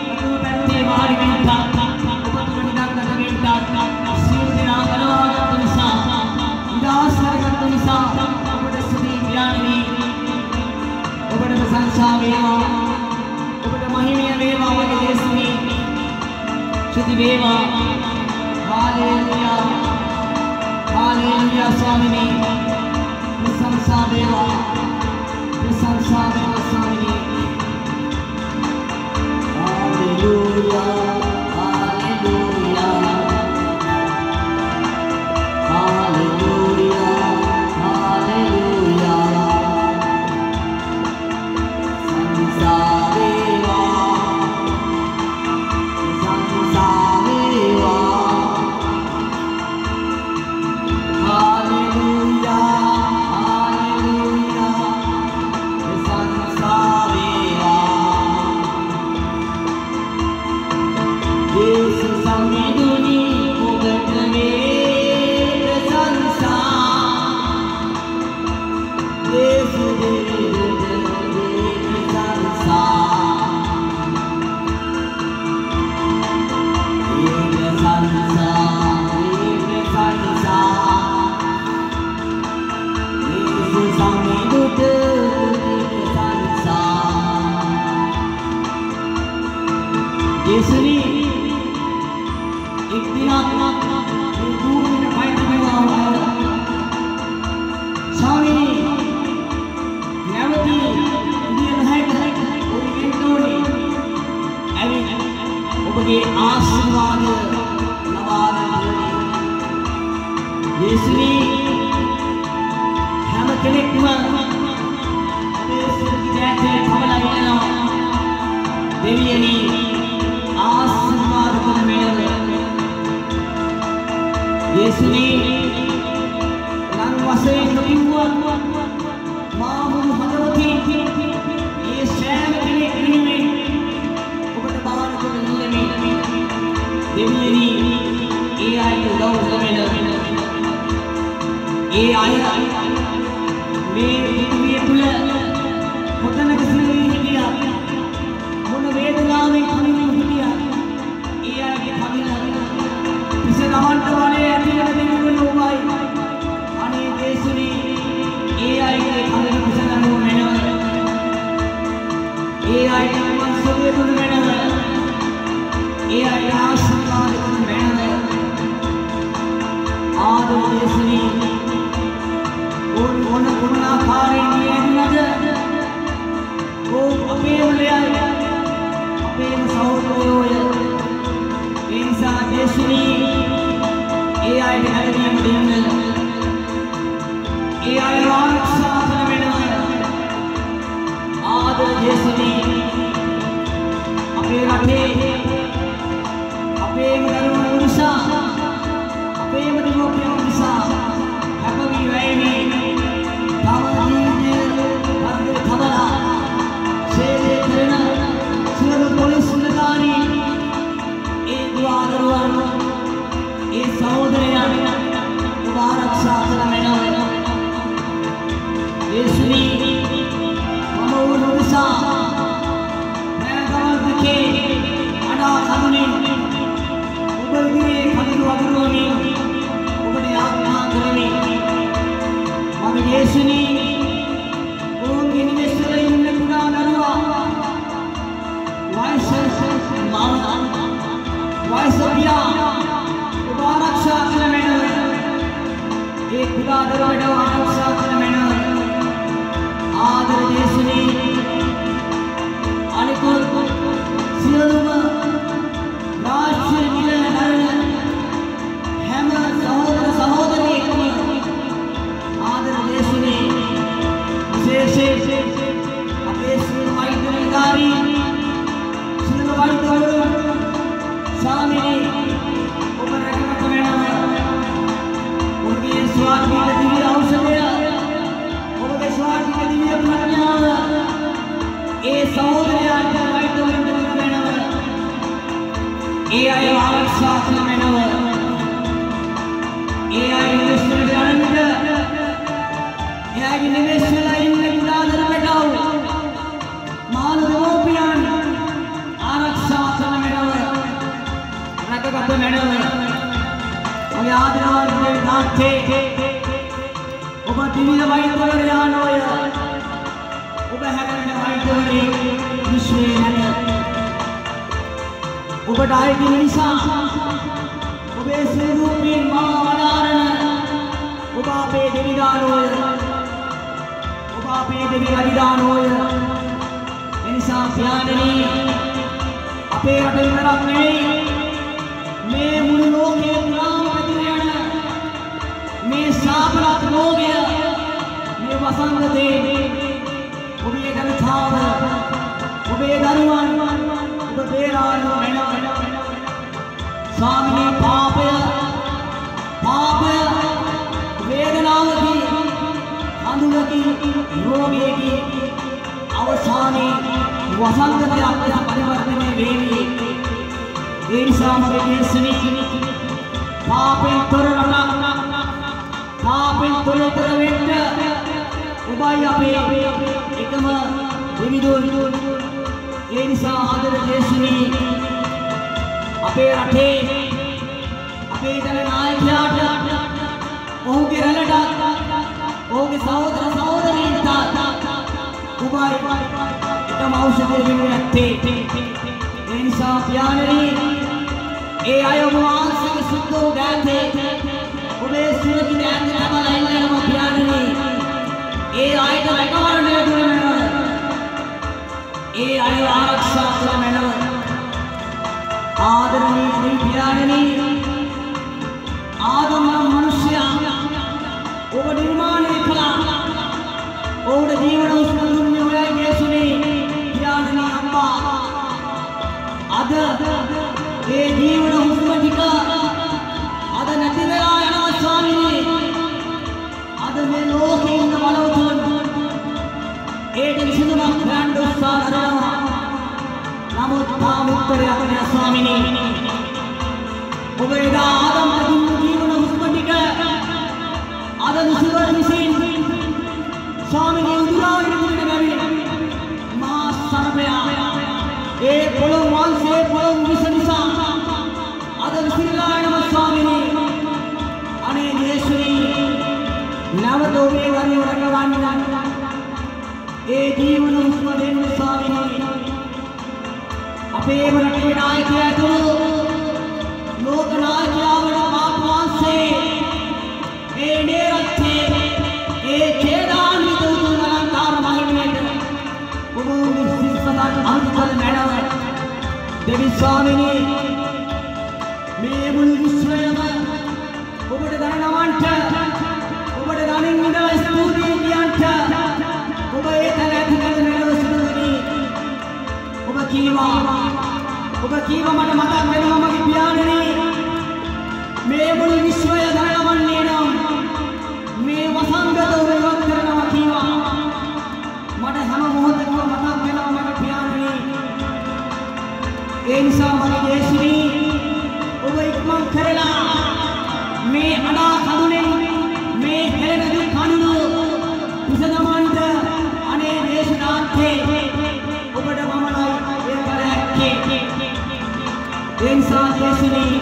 අතුරු පැත්තේ වාඩි වෙන්නට प्रशंसा वेवा ඔබට මහිමය වේවා මගේ යේසුනි ස්තුති වේවා හාලෙලූයා හාලෙලූයා ස්වාමීනි ප්‍රශංසා වේවා ස්වාමීනි හාලෙලූයා येसुनी एक दिन दूर में फाइट हुआ स्वामी नेवती इंडियन हाइट और इंटोनी एवी ඔබගේ ආශිර්වාද ලබා දෙන්න. येसुनी හැම කෙනෙක්ම අපේ සිතේ කවලා ඉන්නවා. දෙවියනි ආශිර්වාද කරමෙන්න. येसुनी නම් වශයෙන් කිව්වා මා මුළු හදවතින් ඒ සෑම කෙනෙක් වෙනුවෙන් ඔබට බාර කරන්න දෙවියනි ඒ අය උදව් කරමෙන්න. ඒ අය මේ පෘථිවිය තුල කොතනක සිටින හිටියා මොන වේදනාවෙන් කලින් හිටියා ඒ අයගේ කමින විසඳවන්න වනේ ඇතිවෙන දෙවියන් ඔබයි. අනේ येसुनी ඒ අයගේ කලින් විසඳන්න වෙනවා. ඒ අයගේ මනසේ දුර වෙනවා. ඒ අය ආශිර්වාද කරන වෙනවා. ආදර येसुनी ඕන කුණාකාරයෙන් නියැදිනද අපේම ලයයි අපේම සහෝදරයෝය. ඒ නිසා येसुनी ඒ අයට හැදීම දෙන්න. ඒ අය ආරක්ෂා කරන වෙනවා. ආදර येसुनी අපේ රටේ අපේම දරුවෝ නිසා අපේම දෙමෝපියෝ නිසා හැපවි වැයවි येसुनी मम उनुसा मैं के अड़ा खनुनी उबलगिरे खनु अगुरोनी उबड़े आत्मा करनी मम येसुनी ओम इन्वेस्टर इन्ने कुड़ा नरुआ वाइस मामा वाइस बिया उबारक्षा करमेन एक खुदा दरवेडो आरक्षा करमेन. ආදර येसुनी අනිකුත් සියලුම රාජ්‍ය නිල නරන හැම සහෝදර සහෝදරියෙක්ම ආදර येसुनी විශේෂයෙන් අපේ සියලු වෛද්‍යකාරී සියලු වෛද්‍යවරුන් ස්වාමීනි ඔබ රැකගත වෙනවා. ඔබගේ ස්වාධීන දිව්‍ය ඖෂධය ඔබගේ ස්වාධීන දිව්‍ය ප්‍රඥාව ඒ සහෝදරයාට වෛද්‍යවරුන්ට දෙනවා. ඒ අය ආරක්ෂා කරන වෙනවා. ඒ අය ඉන්වෙස්ට්මන්ට් ගන්නට එයාගේ නිවෙස් වෙලා ඉන්න කුඩාදර බෙටව මාළු දෙමෝපියන් ආරක්ෂා කරන වෙනවා. රැකගත වෙනවා. ඔය ආදරවන්තේ නාට්‍යේ ඔබ දිවිල වෛද්‍යවරයා නොය. ඔබ හැදෙන වෛද්‍යවරයෙක් විශ්වයේ නැත. ඔබට ආයතන නිසා ඔබේ ස්වරූපයෙන් මා වදාරන ඔබ අපේ දෙවිදානෝය. ඔබ අපේ දෙවි අධිදානෝය. එනිසා ඥානනි අපේ රට විතරක් නෙවෙයි මේ මුළු ලෝකයේ පුරාම පැතිර යන මේ ශාපලත් රෝගය මේ වසංගතේ ඔබේ ගණතාව ඔබේ දරුවන් ඔබ බේරාන වෙනවා. ස්වාමිනේ පාපය වේදනාවකි අඳුරකි රෝගයකි අවසානයේ වසංගතය අපට පරිවර්තනය වේවි. ඒ නිසා මගේ येसुनी පාපෙන් තොර රටක් පාපෙන් තොර වෙන්න ඔබයි අපේ එකම දෙවිදොන්. ඒ නිසා ආදර येसुनी අපේ රටේ අපේ ජන නායකයාට ඔහුගේ රැළට ඔහුගේ සහෝදර සහෝදරීන්ට ඔබයි එකම ඖෂධය වෙනුවේ නැත්තේ. इंसान प्यारे ए आयो भगवान से सुतो गए थे उबे सूरज ने अंदर तब लाइन में हम प्यारे ए आए तो रिकवर ने दूर में ए आयो आरक्षा से में आदरणीय प्यारे आदम मनुष्य वो निर्माण खला और जीवन उसमें दुनिया में येसुनी प्यारे अम्मा अद ये जीवन उसमें दिखा अद नदिवेला स्वामी अद में लोग इन वालों एक दिन में ग्रैंड सारा नामो नाम उत्तरे अपने स्वामी ने उबेदा आदम का जीवन उसमें दिखा अद निश्चित निश्चित स्वामी ने उधरा मां सर्वया ए बोलो मान से बोलो मिसनिसा अदर श्रीलायन स्वामी अने येशुनी नवदोवे वाली रंगवानी ए जीवन उसमें स्वामी अपे बरके नायक है तो लोक नायक आवड़ बापवान से ए नेरथे ए खेदान तो निरंतर महिमेट वो सिद्धता अंतल मैडम देवी स्वामी මේ මුළු විශ්වයම ඔබට දරනවන්ට ඔබට දනින් ඉඳලා ස්තුතියි කියන්ට ඔබ ඒ තැන ඇති කළ මෙලොව සිදුවුණි ඔබ කීවා මට මතක් වෙනවා මගේ පියාණනි මේ මුළු විශ්වය දරනවන්නේ නම් මේ වසංගත ඔබ ඉවත් කරනවා කීවා මට හැම මොහොතකම මතක් වෙනවා මගේ පියාණනි ඒ නිසා මගේ දේශනී ඔබ ඉක්මන් කරලා මේ අඩා කඳුනේ මේ හෙළන දී කඳුළු විසඳමන්ට අනේ දේශනාන්තේ ඔබට මමයි ඒ කරැක්කේ ඒ නිසා දේශනී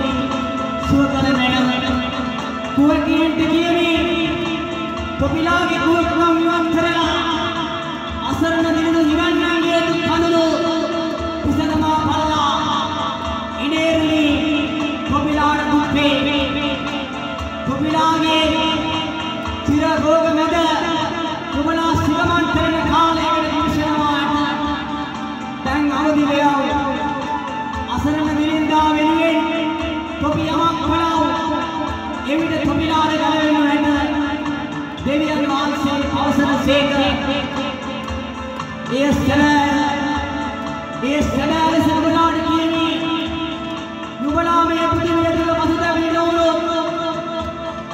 සුවකල මැඩම් කුවකින්ට කියමි කොපිලාගේ කුවක් නම් විවත් කරලා අසරණ දිනු හිරන්නාගේ කඳුළු විසඳමා බලලා ඉනේරුනි කොපිලාට දුප්පේ කොපිලාගේ චිර රෝග මැද කුමලා සිගමන් කරන කාලයකට විශ්වනාට දැන් අවදි වෙනවා අසරණ මිලින්දා වෙනුවෙන් කොපි යමක් කළා එවිට කොපිලාට ගලවෙනු නැත දෙවියන් වහන්සේ අවසර සේක ඒ සැබෑ සබලාට කියමි නුඹලා මේ පෘථිවිය තුල පසුතැවෙන්නේ නොවුනොත්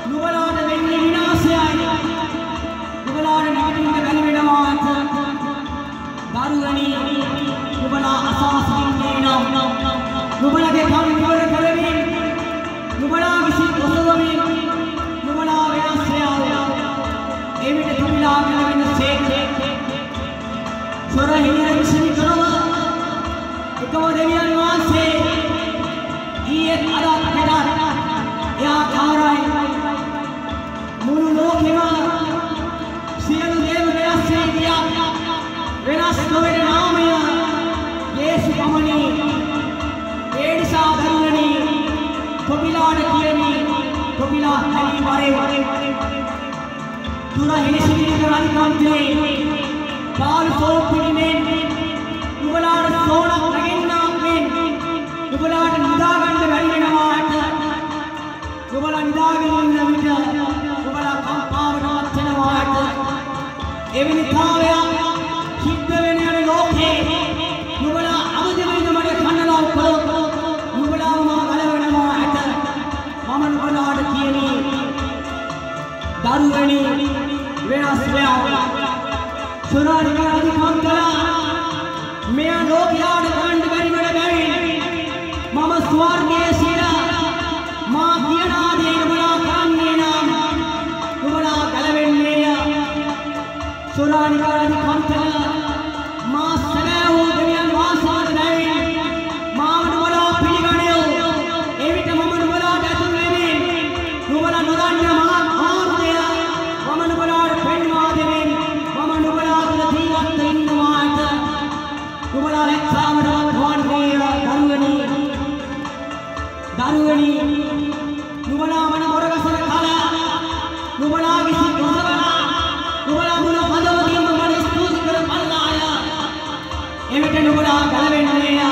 නුඹලාට වෙන්නේ විනාශයයි නුඹලාට නැගිටින්න බැරි වෙනවා දරුවනි නුඹලා අසාසින්නේ නම් නුඹලගේ කම් ඉවර කරමින් නුඹලා විසින් ඔසවමින් නුඹලා වෙනස් වෙනවා එවිට නුඹලා වෙන සේක සොරහින විශ්වි කරව එකම දෙවියන් වහන්සේ ඊයේ අදත් පෙරත් එයා කාරයි මුළු ලෝකෙම සියලු දේව වෙනස් වෙ ගියා වෙනස් නොවන නාමය යේසු පමණි ඒ නිසා දරුවනි කොපිලාට කියමි කොපිලා හරි වරේ තුර හිලිසිලි කරන්නේ කන්දේ පාල් සෝපිනිමෙන් නුඹලාට සෝනක් නැගෙන්නාක් මෙන් නුඹලාට නිදා ගන්න බැරි වෙනවාට නුඹලා නිදාගෙන ඉන්න විට නුඹලා කම්පාවටපත් වෙනවාට එවැනි කාලයක් සිද්ධ වෙන යන ලෝකේ නුඹලා අවදි වෙන්න මට කන්නලා කරොත් නුඹලාම ගලවෙනවාට මම නුඹලාට කියමි දරුවනි වෙනස් වෙනවා සුරානික අධිකම් කළා මෙයා ලෝකයාට ගන්න බැරි වෙන බැවින් මම ස්වර්ගයේ සිට මා කියන ආදී නුඹලා කරන්නේ නම් නුඹලා ගලවෙන්නේය සුරානික අධිකම් කළා මා සැබෑ වූ දෙවියන් වහන්සේට බැවින් මාව නුඹලා පිළිගනියෝ එවිට මම නුඹලාට ඇතුල් වෙමින් නුඹලා නොදන්න මහා ආර්ථය මම නුඹලාට පෙන්වා දෙමින් මම නුඹලා තුළ ජීවත් වෙන්නවාට නුඹලා රැක්සාමට වන්ගේ එවිට නුඹලා ගැලවෙන්නේ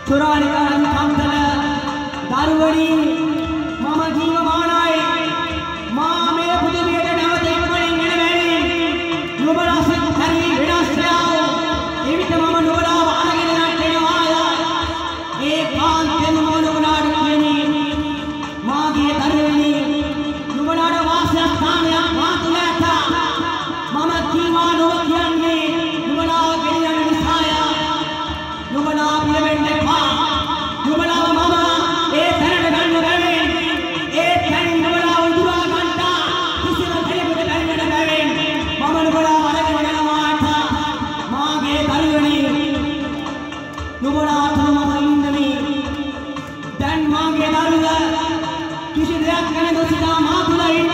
සුරානිකාරන් කම්තල දරුවනි මම ජීවමානයි මා මේ පුදුමියට නැවත ඉක්මනින් එන බැරි නුඹලා සත්තරි වෙනස් වෙනවා එවිට මම නුඹලාව අරගෙන යනවා ඒ කාන්තෙන් මොනුනාට කියන්නේ මාගේ දරුවනි නුඹලාට වාසස්ථානයක් මා තුල ඇත මම කීවා නොව කියන්නේ නුඹලාව ගෙනියන නිසාය නුඹලා පිළිවෙන්න එපා නුඹලාව මම ඒ තැනට ගන්න බැවේ ඒ තැන නුඹලාව උදුරා ගන්නට කිසිම කෙනෙකුට බැරි වෙන බැවේ මම නුඹලාව අරගෙන යනවා මාගේ දරුවනි නුඹලාට මම ඉන්නේ දැන් මාගේ දරුවා කිසි දෙයක් ගැන දොසිතා මා තුල ඉන්න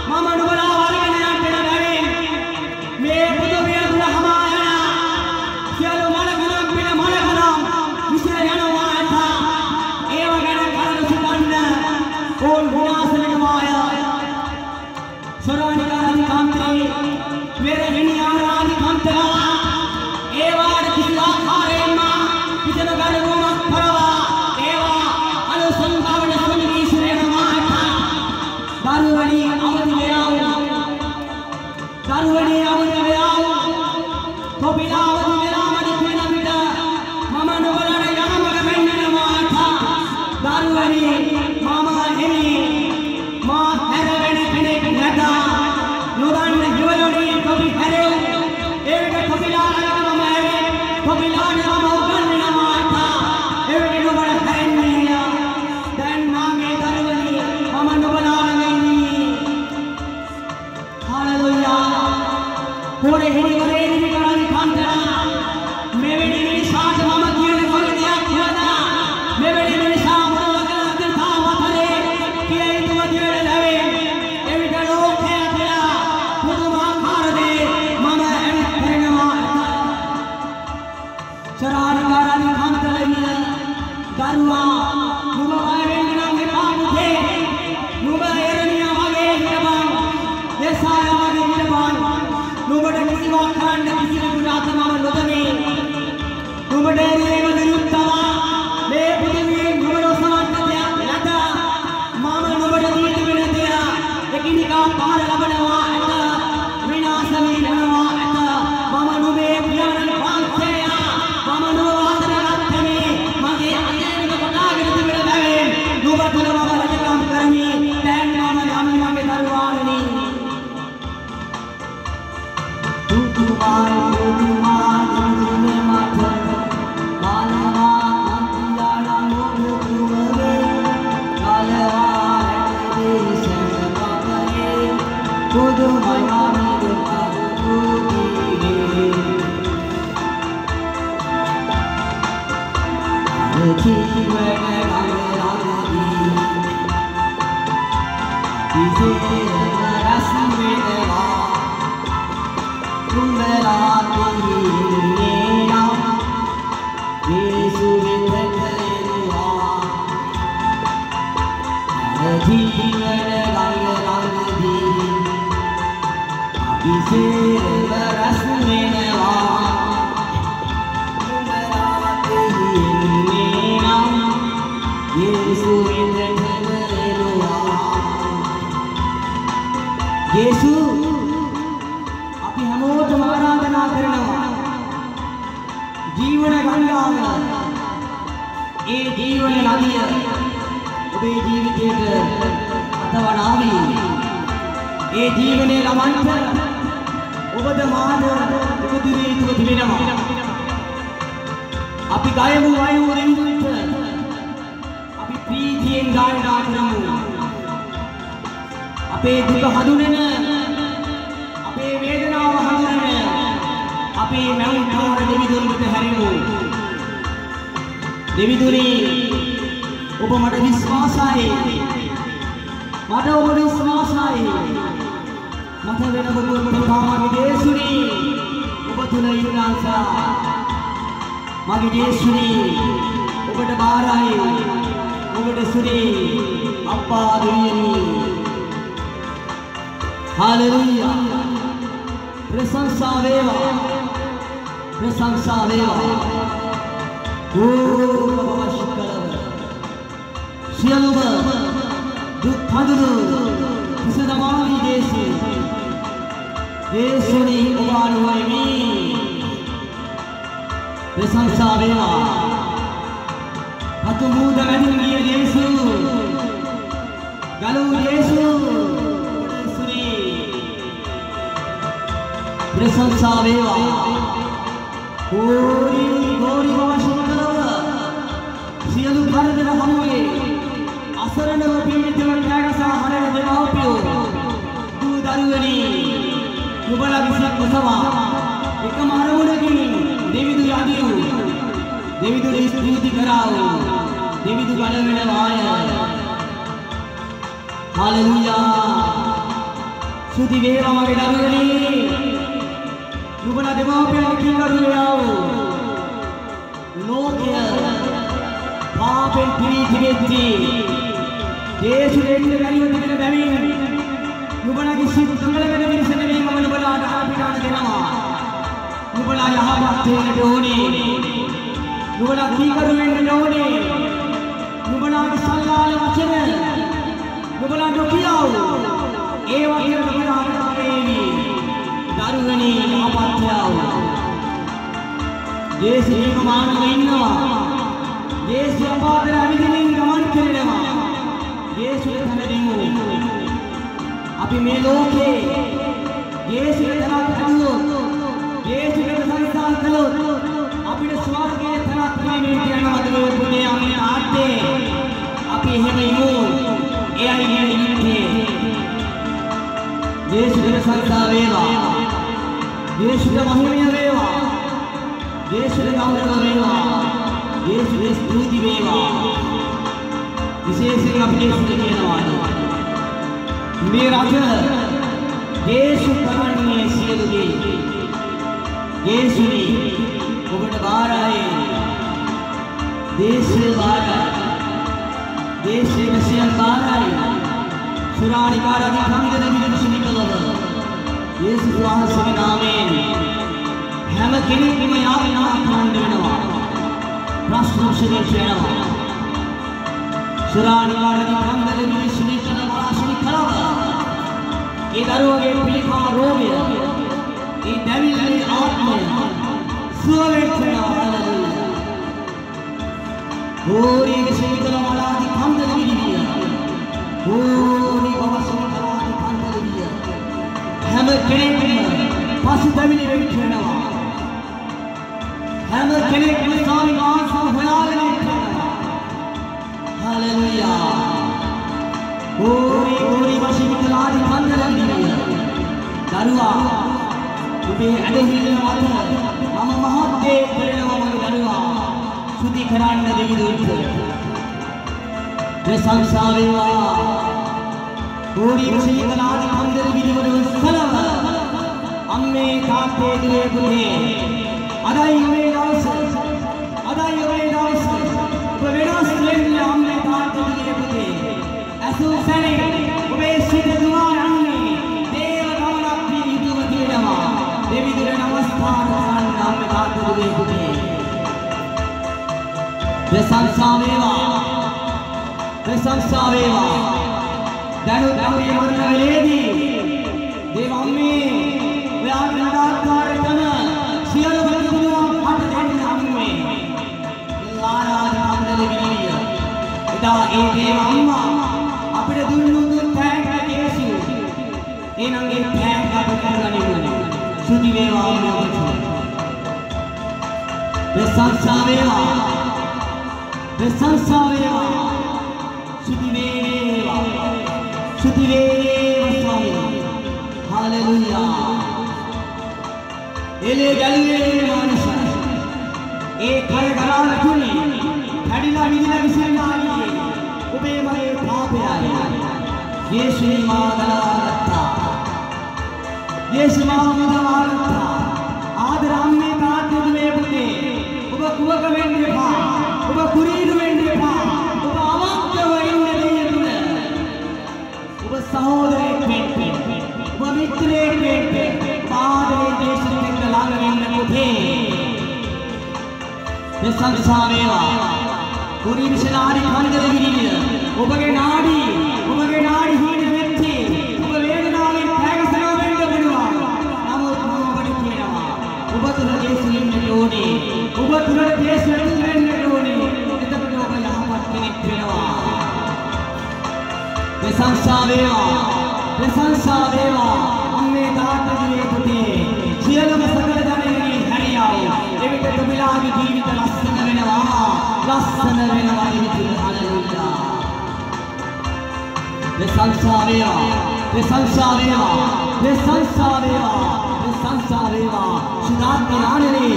මම නුඹලාව අරගෙන යන්න බැවේ මේ පුදුමිය තුල හමායන සියලු මලකරම් පිළ මලකරම් විසිර යනවා ඇත ඒව ගැන කලන සිතන්න ඕල් විනාශ වෙනවාය සොරානිකාරි කාන්තේ වෙරෙණි ආරාදි කාන්තලා ඒවාට කිසි ආකාරයෙන්ම පිටන ගණනුවක් කරවා ඒවා අනුසංගාවන සම්මිශ්‍ර වෙනවා ඇත දරුවනි අවදි වෙනවා දරුවනි අවදි වෙනවා කොපිලා අවදි වෙලා මඩ වෙන විට මම නුඹලට යමකට වෙන්නනවා ඇත දරුවනි මම එමි මා හැරෙන කෙනෙක් නැත නොදන්න ජීවලෝණී කොපි හැරෙව් ඒක කොපිලා මම ඇවේ කොපිලාට මම උගන්වනවා ඇත ඒක නුඹට හැරෙන්නේ දැන් මාගේ දරුවනි මම නුඹලාට වෙන්නේ හාලෙලූයා හොරේ හිරිවරේ නිකරන් කන්දරා මෙවැනි මිනිසාට මම කියන කොයි දෙයක් හොදා මෙවැනි මිනිසා මොනවද තාවතරේ කියලා ඉදුවදිවල ලැබේ එවිට ලෝකයේ කියලා පුදුමාකාර දේ මම එන්නවා සරාරකාරන් කන්දරිය දරුවා නුඹ වය වෙන්න නම් එපා පුතේ නුඹ එරණියා වගේ හිටපන් දෙසාය වගේ හිටපන් නුඹට කිසිවක් කරන්න කිසිවෙකුට අත මම නොදමේ නුඹට ඒව විරුද්ධව මේ පුදුමියේ නුඹට සමන්ත දෙයක් නැත මම නුඹට දීති වෙන දෙයක් එකිනෙකා පහර ලබනවා ඇත විනාශ වෙනවා ඇත මම නුඹේ පියාණන් වහන්සේය මම නුඹ ආදරගත්තේ මගේ අතේක කොටාගෙන තිබෙන බැවින් නුඹ තුල මම රජකම් කරමි දැන් මම යමි මගේ දරුවාණනි යේසු අපි හැමෝටම ආරාධනා කරනවා ජීවන ගංගාව ඒ ජීවන නදිය ඔබේ ජීවිතයට අතවනාවි ඒ ජීවනයේ ළමන්ට ඔබද මාන උපදිනේ තුල තිබෙනවා අපි ගයමු වයුරින් අපි ප්‍රීතියෙන් ගායනා කරමු අපේ දුක හඳුනන අපේ වේදනාව හඳුනන අපේ මෞංකාර දෙවිදුන්ට හැරෙමු දෙවිදුනි ඔබ මට විශ්වාසයි මට ඔබ විශ්වාසයි මට වෙන බොරුවට කාමගේ දේශුනි ඔබ තුල ඉන්නාසා මගේ දේශුනි ඔබට බාරයි ඔබට සුරි අප්පා දෙවියනි हालेलुया प्रशंसा देवा ප්‍රශංසා වේවා. ඕ අවශ්‍යකරව සියලුම දුක් හඳුනු කුසලමාවි දේශේ දේශුනි උපානුවයි ප්‍රශංසා වේවා. අතු මූද වැඩින් ගිය දේශු ගලු දේශු प्रशंसा वेवा. कोरी कोरी वाशिकरव सियलु भारतದ ಹಮಗೆ ಅಸರಣವ ಪೀಡಿತವ ತ್ಯಾಗಸ ಹರಣ ದೇವಾಪ್ಯೋ ದು ದರುವನಿ ನುಬಲ ವಿಸ ಬಸವ එකම අරමුණකින් දෙවිදු යදියු දෙවිදු ස්තුති කරාවු දෙවිදු ගණ වෙන වාය. හාලෙලූයා. සුදි වේවා මගේ දරුවනි. නුඹලා දෙමාපියන් කිවරුයාව ලෝකය පාපෙන් පිරිතිගෙද්දි දේශුලෙන්න බැරිව තිබෙන බැවින් නුඹලාගේ සිත් තුළ වෙන මිනිස නෙවෙයි මම නුඹලාට අපිට දෙනවා. නුඹලා යහපත් වෙන්න ඕනේ. නුඹලා කීකරු වෙන්න ඕනේ. නුඹලාගේ සල්ලාල වචන නුඹලා නොකියව ඒ වගේ නුඹලාට වේවි. දරුවනි අපත්‍යාව දේශීය මානව ඉන්නවා. දේශීය පාදර අවිදිනින් ගමන් කරනවා. දේශීය තනදීමු අපි මේ ලෝකේ දේශීය තනක් හදුවොත් දේශීය සංස්කාර කළොත් අපිට ස්වර්ගයේ තනක් වීමේ යනවා දරුවෝ පුතේ අපි ආත්තේ අපි එහෙම ඉමු. එයයි ඉන්නේ දේශීය සංස්කාර වේවා. දේශීය මහිමය වේවා. දේශීය ගෞරව වේවා. දේශීය ස්තුති වේවා. විශේෂයෙන් අපි දේශීය කියනවා මේ රජ දේශු කරන්නේ සියලු දේ දේශුනි ඔබට බාරයි. දේශීය බාරයි. දේශීය සියල් බාරයි. සුරානිකාරදී සම්ගත විදුෂ්ණි කලව යේසුස් වහන්සේගේ නාමයෙන් හැම කෙනෙක්ම යාඥා කරන්න වෙනවා. ප්‍රශ්නෝත්තර කියනවා. සුරානිකාරදී සම්ගත විදුෂ්ණි කලව වාසුනි කලව ඒ දරුවගේ පිළිකා රෝගය ඒ දැවිලි ආත්මය සුව වෙනවා. හෝරි විශ්වවිද්‍යාල මලාදී සම්ගත විදිය හෝරි බවසුන්තරාදී සම්ගත විදිය හැම කෙනෙක්ම පසුතැවිලි වෙනවා. හැම කෙනෙක්ම ස්වාමීන් වහන්සේ හොයාගෙන ඉන්නවා. හalleluya. හෝරි වශීකලාදී සම්ගත විදිය දරුවා ඔබේ ඇදහිල්ල මත මම මහත්දේ කරනවා මගේ දරුවා සුදි කරන්න දෙවිදුන්ට ප්‍රශංසා වේවා. හෝරි වශීකලාදී සම්ගත විදිය සලව අම්මේ තාත්තේ දුවේ පුතේ අදයි ඔබේ දවස අදයි ඔබේ දවස ඔබ වෙනස් වෙන්න අම්මේ තාත්තේ දුවේ පුතේ අසු සැනේ ඔබේ සිත දුවා යන්නේ දේව ගමනක් පිළිතුව තියෙනවා. දෙවිදුර නමස්කාර කරන්න අම්මේ තාත්තේ දුවේ පුතේ ප්‍රශංසා වේවා. ප්‍රශංසා වේවා. දැනුත් අපේ මරණ වේලේදී දේව අම්මේ ඔයාගේ නඩාකාරකම සියලු බඳුනුවන් අට දෙන්න අම්මේ ආරාධනා කරන විදිය එදා ඒ දේව අම්මා අපිට දුන්නු තෑග්ග යේසු එනං ඒ තෑග්ග අපට කරගනිමු. සුදි වේවා අම්මේ. ප්‍රශංසා වේවා. ප්‍රශංසා වේවා. සුදි වේවා. සුදි වේවා ස්වාමී. හalleluya. එලේ ගැලුවේ මානසය ඒ කය ගලාන තුනේ හැඩිලා විදිලා විසිරලා ආවේ ඔබේ මගේ පාපයයි. යේසුනි මා ගලාගත්තා. යේසු මා මුදවාගත්තා. ආදර අම්මේ තාත්තේ දුවේ පුතේ ඔබ කුවක වෙන්න එපා. ඔබ කුරීරු වෙන්න එපා. ඔබ අවංකව ඉන්න දෙයතුන ඔබ සහෝදරයෙක් වෙන්න. ඔබ මිත්‍රයෙක් වෙන්න. ආදරේ දේශනෙක ළඟ වෙන්න පුතේ ප්‍රශංසා වේවා. කුරි විශලාරි කන්දල ගිරිය. ඔබගේ නාඩි හීන වෙච්චි. ඔබ වේදනාවෙන් පැගසනවා වෙන්න පුළුවන්. නමුත් මම ඔබට කියනවා. ඔබ තුල දේශු වෙන්න ඕනේ. ඔබ තුල දේශු වෙන්න ඕනේ. එතකොට ඔබ යහපත් කෙනෙක් වෙනවා. ප්‍රශංසා වේවා. අම්මේ තාත්තගේ පුතේ සියලුම සකල ධනෙහි හැරියාව. එවිට ඔබලාගේ ජීවිත ලස්සන වෙනවා. හලෙලූයා. ප්‍රශංසා වේවා. සුදාත්මයාණනි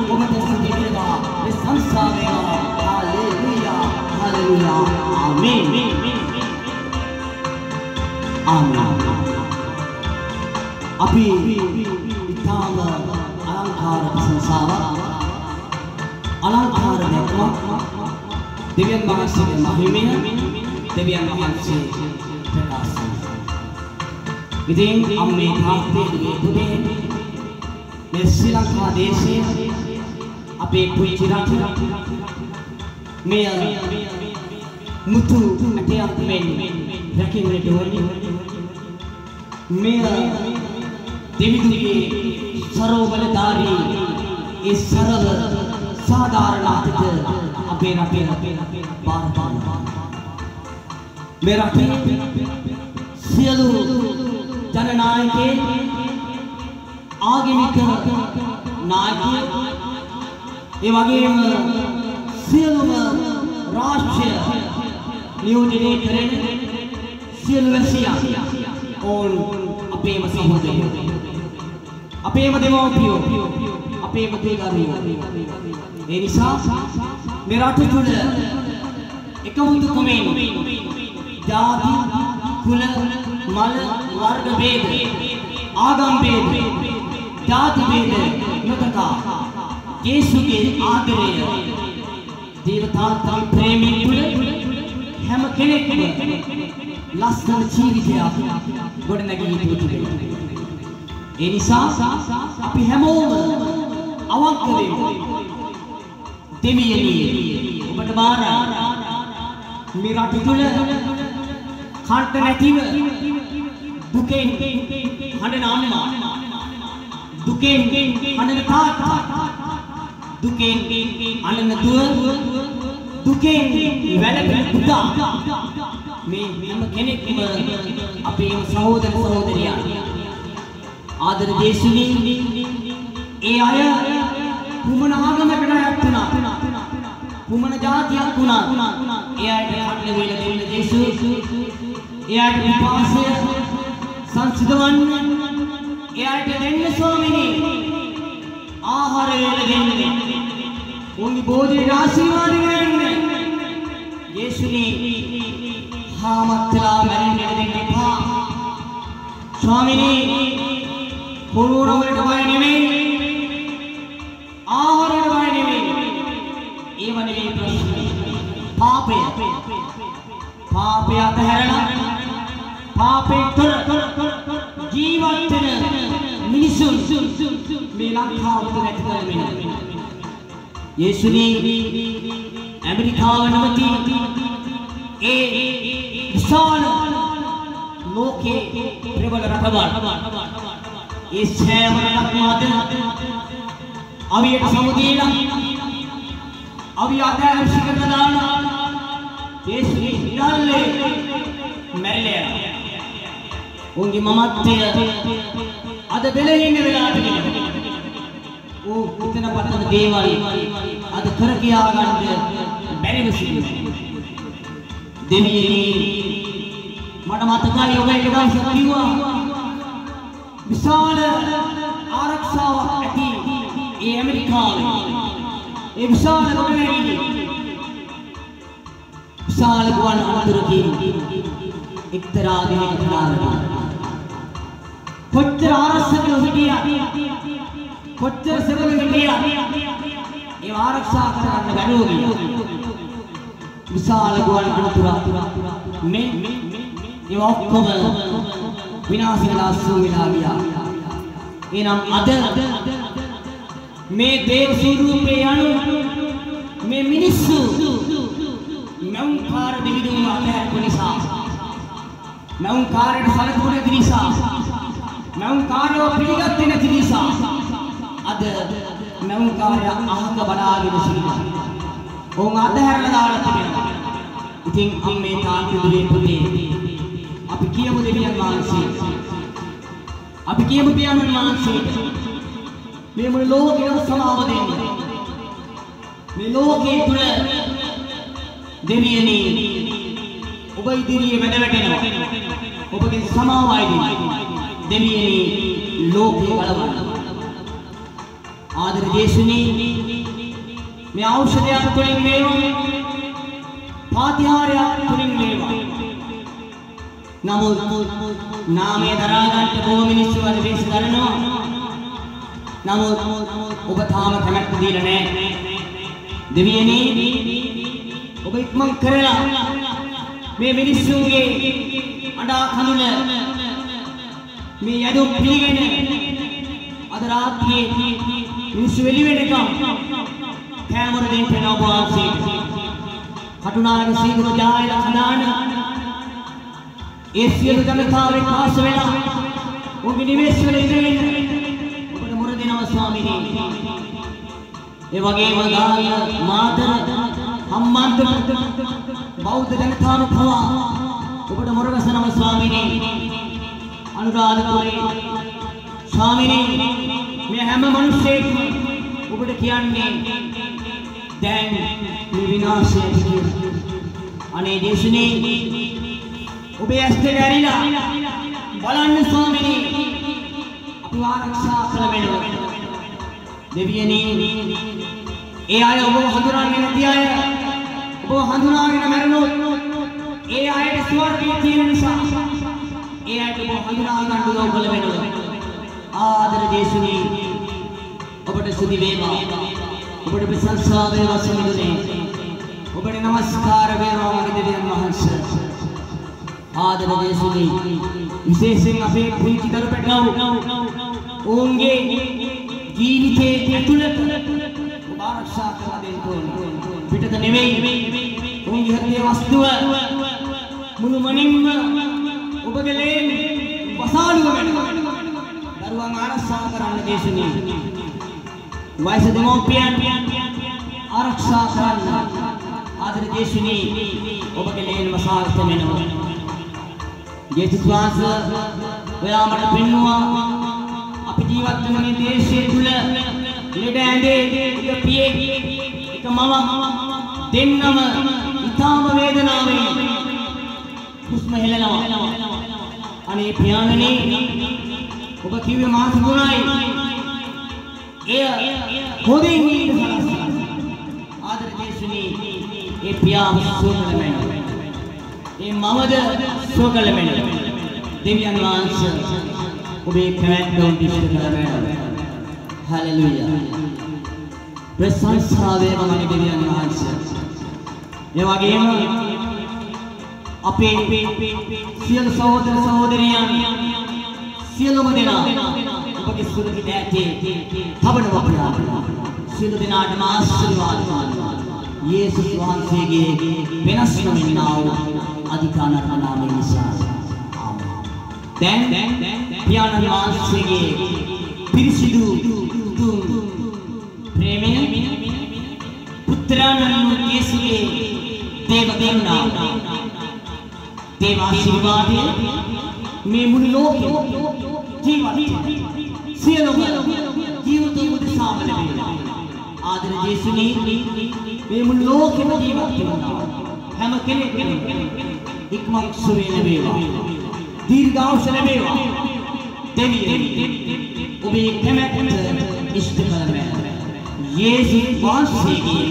ඔබට සිහි වේවා. ප්‍රශංසා වේවා. හලෙලූයා. ආමේන්. අපි ඊටම අලංකාර ප්‍රශංසාව අලංකාර දැක්මක් දෙවියන් වහන්සේගේ මහිමය දෙවියන් වහන්සේ ප්‍රකාශ ඉතින් අම්මේ තාත්තේ පුතේ මේ ශ්‍රී ලංකා දේශයේ අපේ පුංචි රට මේ මුතු අටයක් මෙන් රැකෙන්නට ඕනේ මේ දෙවිදුගේ සරෝබලධාරී ඒ සරල සාධාරණ අතට අපේ රටේ බාර මේ රටේ සියලු ජනනායකයන් ආගමික නායකයන් ඒ වගේම සියලුම රාජ්‍ය නියෝජනය කරන සියලු වැසියන් ඕන් අපේම සහෝදරයෝ අපේම දෙමව්පියෝ අපේම දරුවෝ ඒ නිසා මේ රට තුළ එකමුතුකමෙන් ජාති කුල මල වර්ග ભેද ආගම් ભેද ජාති ભેද නොතකා යේසුගේ ආදරය දේවතාවගේ ප්‍රේමයෙන් තුළ හැම කෙනෙක්ම ලස්සන ජීවිතයක් ගොඩනැගී තිබෙනවා. ඒ නිසා අපි හැමෝම අවංක වෙමු. දෙවියනි ඔබට බාරයි මේ රට තුළ කන්ට නැතිව දුකෙන් හඬන අම්මා දුකෙන් හඬන තාත්තා දුකෙන් අඬන දුව දුකෙන් වැළපෙන පුතා මේ හැම කෙනෙක්ම අපේ සහෝදර සහෝදරියන් ආදර දේශුනි ඒ අය කුමන ආගමකට අයත් වුණා කුමන ජාතියක් වුණා ඒ අයට කන්න වේල දෙන්න දේශු ඒ අයට විපාසය සංසිඳවන්න ඒ අයට දෙන්න ස්වාමිනී ආහාර වේල දෙන්න උන්ගේ බෝධියේ ආශිර්වාද වෙන්න යේසුනි हामत्ला मैंने देने था स्वामिनी पुरुषों के डबाने में आहार डबाने में ये बने गए प्रश्न पापे आता है ना पापे कर जीवन मिनिसुन मेला खाओ तो रहते कर में यीशु ने अमेरिका वनवती ए विशाल लोके प्रबल रथवान ये छह वर्ष मादन अभी एक समुद्र अभी आता है शिखर प्रदान ये श्री निराले मेरे उनकी ममत्व अद बेले ही ने बेला वो कितना पतन देवाली अद कर किया गंडे मेरे विषय देवियनी මට මතකයි ඔබ එක දවසක් කිව්වා විශාල ආරක්ෂාවක් ඇති ඒ ඇමරිකාවේ ඒ විශාල ගොඩනැගිලි විශාල ගුවන් අනතුරකින් එක්තරා දිනක නාරකා කොච්චර ආරක්ෂකයෝ හිටියා කොච්චර සෙවණු හිටියා ඒ ආරක්ෂා කරන්න බැරුව ගියා විශාල ගුවන් අනතුරක් මේ ये ඔක්කොම විනාශ වෙලා සූ වෙලා ගියා. එනම් අද මේ දේව ස්වරූපේ යනු මේ මිනිස්සු මෞංකාර දෙවිදුන් අතහැරපු නිසා මෞංකාරයට සලකුණු නැති නිසා මෞංකාරව පිළිගත්තේ නැති නිසා අද මෞංකාරය අහක බලාගෙන සිටිනවා. ඔවුන් අතහැරලා දාලා තිබෙනවා. ඉතින් අම්මේ තාත්තේ පුතේ අපි කියමු දෙවියන් වහන්සේ අපි කියමු පියාණන් වහන්සේ මේ මුළු ලෝකෙම සමාව දෙන්න. මේ ලෝකයේ තුල දෙවියනි ඔබ ඉදිරියේ වැඩ වැටෙනවා. ඔබගේ සමාවයි දෙවියනි ලෝකේ ගලවන්න. ආදර ජේසුනි මේ ඖෂධයක් තුලින් වේවා පාතිහාරයක් තුලින් වේවා. නමුත් නාමය දරා ගන්න බොහෝ මිනිස්සු අද වෙස් කරනවා. නමුත් ඔබ තාම කැමැත්ත දීලා නැහැ. දෙවියනි ඔබ ඉක්මන් කරලා මේ මිනිස්සුන්ගේ අඬා කඳුල මේ යදු පිළිගෙන අද රාත්‍රියේ මිනිස්සු එළි වෙනකම් කැමර දෙන්න ඔබ ආසී කටුනායක සීගම ජායල කනාන ඒ සියලු ජනතාවේ කාස වෙලා ඔබේ නිවෙස් වල ඉඳගෙන ඔබට මොර දෙනවා ස්වාමීනි. ඒ වගේම ගාන මාතර හම්බන්තොට බෞද්ධ ජනතාව පවා ඔබට මොර ගසනවා ස්වාමීනි. අනුරාධපුරේ ස්වාමීනි මේ හැම මිනිස්සෙක්ම ඔබට කියන්නේ දැන් මේ විනාශය අනේ දේශනේ ඔබේ ඇස් දෙක ඇරිලා බලන්න ස්වාමීනි අපව ආරක්ෂා කරවෙනවා. දෙවියනි ඒ අය ඔබ හඳුනාගෙන නැති අය ඔබ හඳුනාගෙන මැරුණොත් ඒ අයට ස්වර්ගය තියෙන නිසා ඒ අයට ඔබ හඳුනා ගන්න උදව් කළ වෙනවා. ආදර ජේසුනි ඔබට ස්තුති වේවා. ඔබට ප්‍රශංසා වේවා සමිඳුනේ. ඔබට නමස්කාර වේවා මගේ දෙවියන් වහන්සේ. ආදර ජේසුනි විශේෂයෙන් අපේ පුංචි දරු පැටවෝ ඔවුන්ගේ ජීවිතයේ ඇතුළත ඔබ ආරක්ෂා කරලා දෙන්න ඕනේ. පිටත නෙවෙයි ඔවුන්ගේ හෘදයේ වස්තුව මුළුමනින්ම ඔබගේ ලේන් වසාලුව වෙනවා. දරුවන් ආරක්ෂා කරන්න දේශුනි වයස දෙමෝපියන් ආරක්ෂා කරන්න ආදර දේශුනි ඔබගේ ලේන් වසාලුව වෙනවා. ජේසුස් වහන්සේ ඔයා මට පෙන්වුවා අපි ජීවත් වෙන මේ දේශයේ තුල ලෙඩ ඇඳේ එක පියේ එක මම දෙන්නම ඉතාම වේදනාවෙන් හුස්ම හෙලනවා. අනේ පියාණනි ඔබ කිව්වේ මාස 3යි එය හොදින් ඉන්න සලස්සා. ආදර ජේසුනි ඒ පියාව සෝකලමෙන් ඒ මමද සෝකලමෙන් දෙවියන් වහන්සේ ඔබේ කැමැත්ත උදිෂ්ඨ කරගන්න. හලෙලූයා. ප්‍රශංසා වේවා මගේ දෙවියන් වහන්සේ. ඒ වගේම අපේ සියලු සහෝදර සහෝදරියන් සියලුම දෙනා ඔබගේ සුරකිත ඇතේ තබනවා ප්‍රාර්ථනා. සියලු දෙනාටම ආශිර්වාද වේවා. යේසුස් වහන්සේගේ වෙනස් නොවෙන්නා වූ අධිකාරණ නාමයෙන් නිසා. දැන් පියාණන් වහන්සේගේ පිරිසිදු තුන් ප්‍රේමයෙන් පුත්‍රයන් යේසුගේ දේව දෙන්නා දේව ආශිර්වාදය මේ මුළු ලෝකෙ ජීවත් සියලුම ජීවිත උදෙසාම ලැබෙනවා. ආදර ජේසුනි මේ මුළු ලෝකෙම ජීවත් වෙනවා. හැම කෙනෙක්ම ඉක්මනට සුවය ලැබේවා. දීර්ඝායුෂ ලැබේවා. දෙවියනි ඔබේ කැමැත්ත ඉෂ්ට කරගන්න. යේසුස් වහන්සේගේ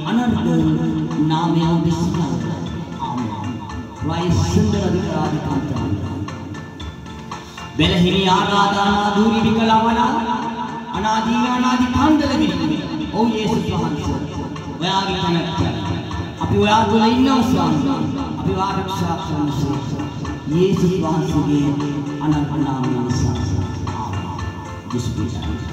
අනර්ථ නාමයෙන් විශ්වාස. ආමේන්. වයිසුන්දර අධිකාරිකාන්තයන්. බෙලහිනි ආරාධනා දුරි විකලවන අනාදී අනාදී කාන්දල විදිහේ. ඔව් යේසුස් වහන්සේ. ඔයාගේ කැමැත්ත. අපි ඔයා තුළ ඉන්නවා ස්වාමී. අපි ආරක්ෂා කරනවා. යේසුස් වහන්සේගේ අනර්ථ නාමයෙන් විශ්වාස. ආමේන්.